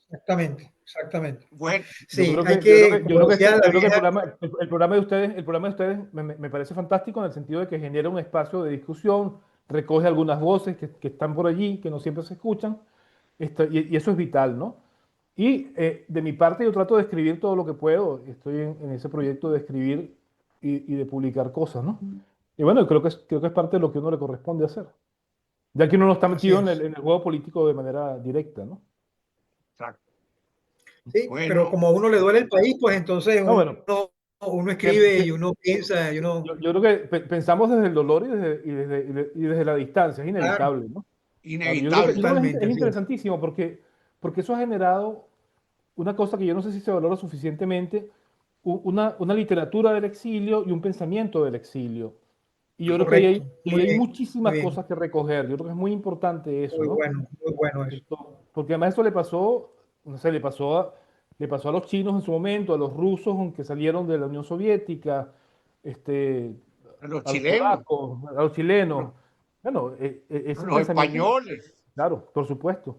[SPEAKER 2] Exactamente, exactamente.
[SPEAKER 1] Bueno,
[SPEAKER 2] Sí, hay que, como decía la
[SPEAKER 3] yo creo que
[SPEAKER 2] vieja,
[SPEAKER 3] el programa de ustedes me parece fantástico en el sentido de que genera un espacio de discusión, recoge algunas voces que están por allí, que no siempre se escuchan, y eso es vital, ¿no? Y de mi parte yo trato de escribir todo lo que puedo, estoy en ese proyecto de escribir y de publicar cosas, ¿no? Y bueno, creo que es parte de lo que uno le corresponde hacer, ya que uno no está
[SPEAKER 2] así
[SPEAKER 3] metido
[SPEAKER 2] es.
[SPEAKER 3] en el juego político de manera directa, ¿no?
[SPEAKER 1] exacto.
[SPEAKER 2] Sí, pero
[SPEAKER 1] Bueno,
[SPEAKER 2] como a uno le duele el país, pues entonces
[SPEAKER 3] No, bueno,
[SPEAKER 2] uno
[SPEAKER 3] que,
[SPEAKER 2] escribe y
[SPEAKER 3] que-
[SPEAKER 2] uno piensa y uno,
[SPEAKER 3] yo creo que pensamos desde el dolor y desde la distancia, es
[SPEAKER 2] claro,
[SPEAKER 3] inevitable, ¿no? Claro, yo creo que
[SPEAKER 2] totalmente,
[SPEAKER 3] es
[SPEAKER 2] así es.
[SPEAKER 3] interesantísimo porque eso ha generado una cosa que yo no sé si se valora suficientemente, una literatura del exilio y un pensamiento del exilio. Y yo creo que
[SPEAKER 2] Correcto,
[SPEAKER 3] ahí hay
[SPEAKER 2] muy
[SPEAKER 3] muchísimas
[SPEAKER 2] bien,
[SPEAKER 3] cosas que recoger. Yo creo que es muy importante eso, ¿no?
[SPEAKER 2] muy bueno eso.
[SPEAKER 3] Porque además esto le pasó, no sé, le pasó a los chinos en su momento, a los rusos que salieron de la Unión Soviética, este,
[SPEAKER 1] a los
[SPEAKER 3] a los
[SPEAKER 1] chilenos,
[SPEAKER 3] polacos, a los chilenos.
[SPEAKER 1] a
[SPEAKER 3] Bueno, ese
[SPEAKER 1] los
[SPEAKER 3] pensamiento,
[SPEAKER 1] españoles.
[SPEAKER 3] claro, por supuesto.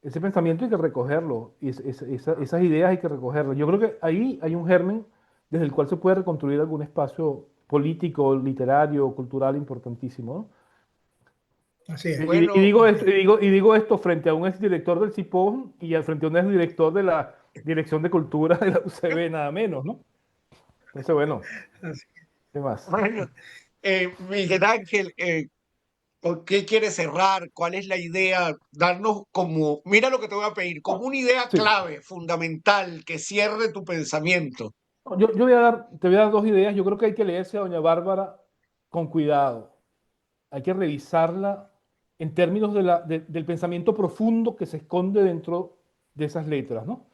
[SPEAKER 3] Ese pensamiento hay que recogerlo, y esas ideas hay que recogerlas. Yo creo que ahí hay un germen desde el cual se puede reconstruir algún espacio político, literario, cultural importantísimo, ¿no?
[SPEAKER 2] Así es,
[SPEAKER 1] Bueno,
[SPEAKER 2] así es.
[SPEAKER 3] Y digo esto frente a un exdirector del CIPON y frente a un exdirector de la Dirección de Cultura de la UCB, nada menos, ¿no? Entonces, bueno,
[SPEAKER 2] Así
[SPEAKER 3] ¿qué más?
[SPEAKER 1] bueno, Miguel Ángel, ¿con qué quieres cerrar? ¿Cuál es la idea? Darnos como, mira lo que te voy a pedir, como una idea
[SPEAKER 3] Sí,
[SPEAKER 1] clave, fundamental, que cierre tu pensamiento.
[SPEAKER 3] te voy a dar dos ideas. Yo creo que hay que leerse a Doña Bárbara con cuidado. Hay que revisarla en términos del pensamiento profundo que se esconde dentro de esas letras, ¿no?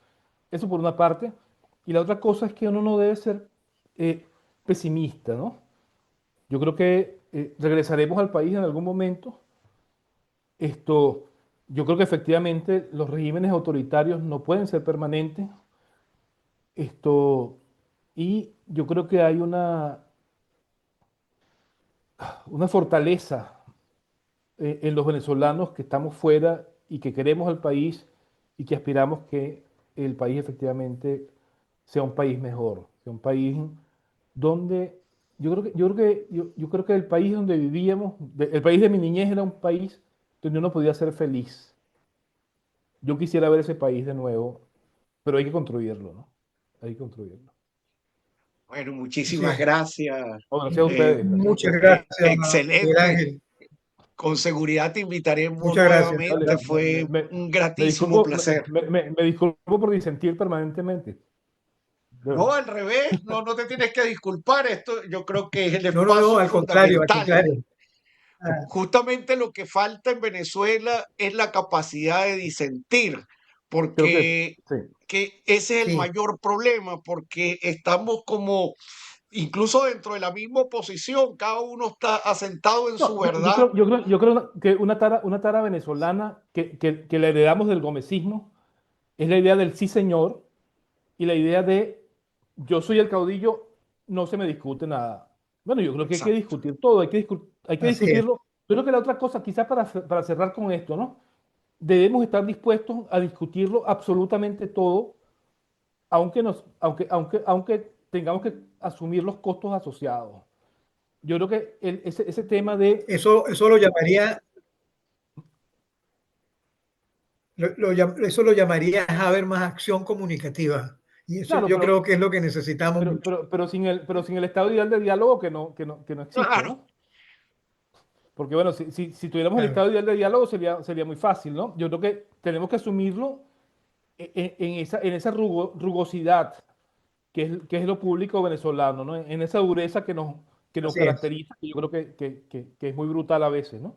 [SPEAKER 3] Eso por una parte. Y la otra cosa es que uno no debe ser eh, pesimista, ¿no? Yo creo que regresaremos al país en algún momento. Esto, yo creo que efectivamente los regímenes autoritarios no pueden ser permanentes. Esto, y yo creo que hay una fortaleza en los venezolanos que estamos fuera y que queremos al país y que aspiramos que el país efectivamente sea un país mejor, sea un país donde yo creo que el país donde vivíamos, el país de mi niñez era un país donde uno podía ser feliz. Yo quisiera ver ese país de nuevo, pero hay que construirlo, ¿no? Hay que construirlo.
[SPEAKER 1] Bueno,
[SPEAKER 2] así
[SPEAKER 1] muchísimas
[SPEAKER 2] es.
[SPEAKER 1] gracias.
[SPEAKER 3] Oh, gracias a ustedes, gracias a
[SPEAKER 2] Muchas
[SPEAKER 3] ustedes.
[SPEAKER 2] gracias, Miguel
[SPEAKER 1] Excelente.
[SPEAKER 2] Ángel.
[SPEAKER 1] Con seguridad te invitaremos
[SPEAKER 2] Muchas gracias.
[SPEAKER 3] Dale,
[SPEAKER 1] nuevamente. Fue un
[SPEAKER 3] me
[SPEAKER 1] gratísimo
[SPEAKER 3] disculpo,
[SPEAKER 1] placer.
[SPEAKER 3] me disculpo por disentir permanentemente. De
[SPEAKER 1] No,
[SPEAKER 3] verdad.
[SPEAKER 1] al revés, no, no te tienes que disculpar. Esto yo creo que es el
[SPEAKER 2] No, no, no,
[SPEAKER 1] espacio
[SPEAKER 2] al contrario, al
[SPEAKER 1] fundamental.
[SPEAKER 2] contrario. Ah,
[SPEAKER 1] Justamente lo que falta en Venezuela es la capacidad de disentir,
[SPEAKER 3] Creo
[SPEAKER 1] porque
[SPEAKER 3] sí.
[SPEAKER 1] que ese es el
[SPEAKER 2] Sí,
[SPEAKER 1] mayor problema, porque estamos como, incluso dentro de la misma oposición, cada uno está asentado en su
[SPEAKER 3] No, yo
[SPEAKER 1] verdad.
[SPEAKER 3] creo, yo creo que una tara venezolana que la heredamos del gomecismo es la idea del sí señor y la idea de yo soy el caudillo, no se me discute nada. Bueno, yo creo que hay que
[SPEAKER 1] Exacto.
[SPEAKER 3] discutir todo, hay que
[SPEAKER 2] así es.
[SPEAKER 3] discutirlo. Yo creo que la otra cosa, quizás para cerrar con esto, ¿no? Debemos estar dispuestos a discutirlo absolutamente todo, aunque tengamos que asumir los costos asociados. Yo creo que ese tema de,
[SPEAKER 2] Eso lo llamaría, eso lo llamaría a haber más acción comunicativa. Y eso
[SPEAKER 3] claro,
[SPEAKER 2] yo creo que es lo que necesitamos mucho.
[SPEAKER 3] pero sin el estado ideal de diálogo que no existe,
[SPEAKER 1] Claro.
[SPEAKER 3] ¿no? Porque bueno, si tuviéramos el
[SPEAKER 2] Claro,
[SPEAKER 3] estado ideal de diálogo sería muy fácil, ¿no? Yo creo que tenemos que asumirlo en esa rugosidad que es lo público venezolano, ¿no? En esa dureza que nos
[SPEAKER 2] así es.
[SPEAKER 3] caracteriza, que yo creo que es muy brutal a veces, ¿no?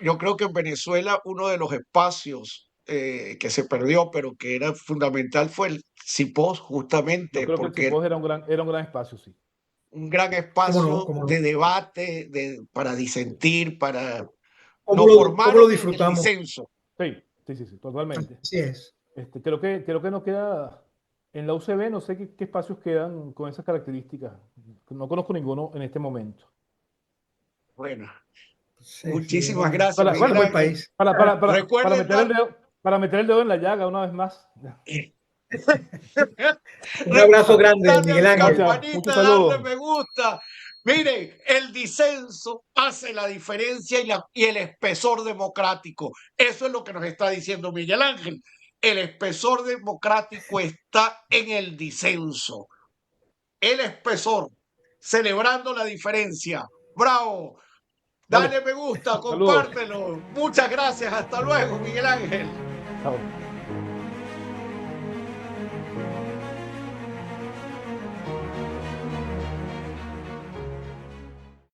[SPEAKER 1] Yo creo que en Venezuela uno de los espacios que se perdió, pero que era fundamental, fue el CIPOS,
[SPEAKER 3] Yo
[SPEAKER 1] justamente
[SPEAKER 3] creo que el
[SPEAKER 1] porque era
[SPEAKER 3] CIPOS era un gran espacio, sí.
[SPEAKER 1] un gran
[SPEAKER 2] ¿Cómo no?
[SPEAKER 1] espacio
[SPEAKER 2] ¿Cómo
[SPEAKER 1] de
[SPEAKER 2] no?
[SPEAKER 1] debate, para disentir, para... Nos
[SPEAKER 2] Cómo lo
[SPEAKER 1] formaron en el
[SPEAKER 2] disfrutamos?
[SPEAKER 1] disenso.
[SPEAKER 3] Sí, totalmente.
[SPEAKER 2] Así es.
[SPEAKER 3] Creo que no queda, en la UCB no sé qué espacios quedan con esas características. No conozco ninguno en este momento.
[SPEAKER 1] Bueno,
[SPEAKER 2] Sí, sí,
[SPEAKER 1] muchísimas gracias,
[SPEAKER 3] Para,
[SPEAKER 2] es un
[SPEAKER 1] Miguel
[SPEAKER 3] bueno,
[SPEAKER 2] buen
[SPEAKER 1] Ángel.
[SPEAKER 2] país.
[SPEAKER 3] para
[SPEAKER 1] Recuerden
[SPEAKER 3] meter el
[SPEAKER 1] dar,
[SPEAKER 3] dedo, para meter el dedo en la llaga una vez más.
[SPEAKER 2] Un abrazo
[SPEAKER 1] recuerden
[SPEAKER 2] grande,
[SPEAKER 1] darle a
[SPEAKER 2] Miguel
[SPEAKER 1] la
[SPEAKER 2] Ángel.
[SPEAKER 3] Gracias, muchos
[SPEAKER 1] campanita, darle
[SPEAKER 3] saludos.
[SPEAKER 1] me gusta. Miren, el disenso hace la diferencia y el espesor democrático. Eso es lo que nos está diciendo Miguel Ángel. El espesor democrático está en el disenso. El espesor, celebrando la diferencia. Bravo.
[SPEAKER 3] Vale,
[SPEAKER 1] Dale me gusta,
[SPEAKER 3] saludos.
[SPEAKER 1] compártelo. Muchas gracias. Hasta luego, Miguel Ángel.
[SPEAKER 3] Chao.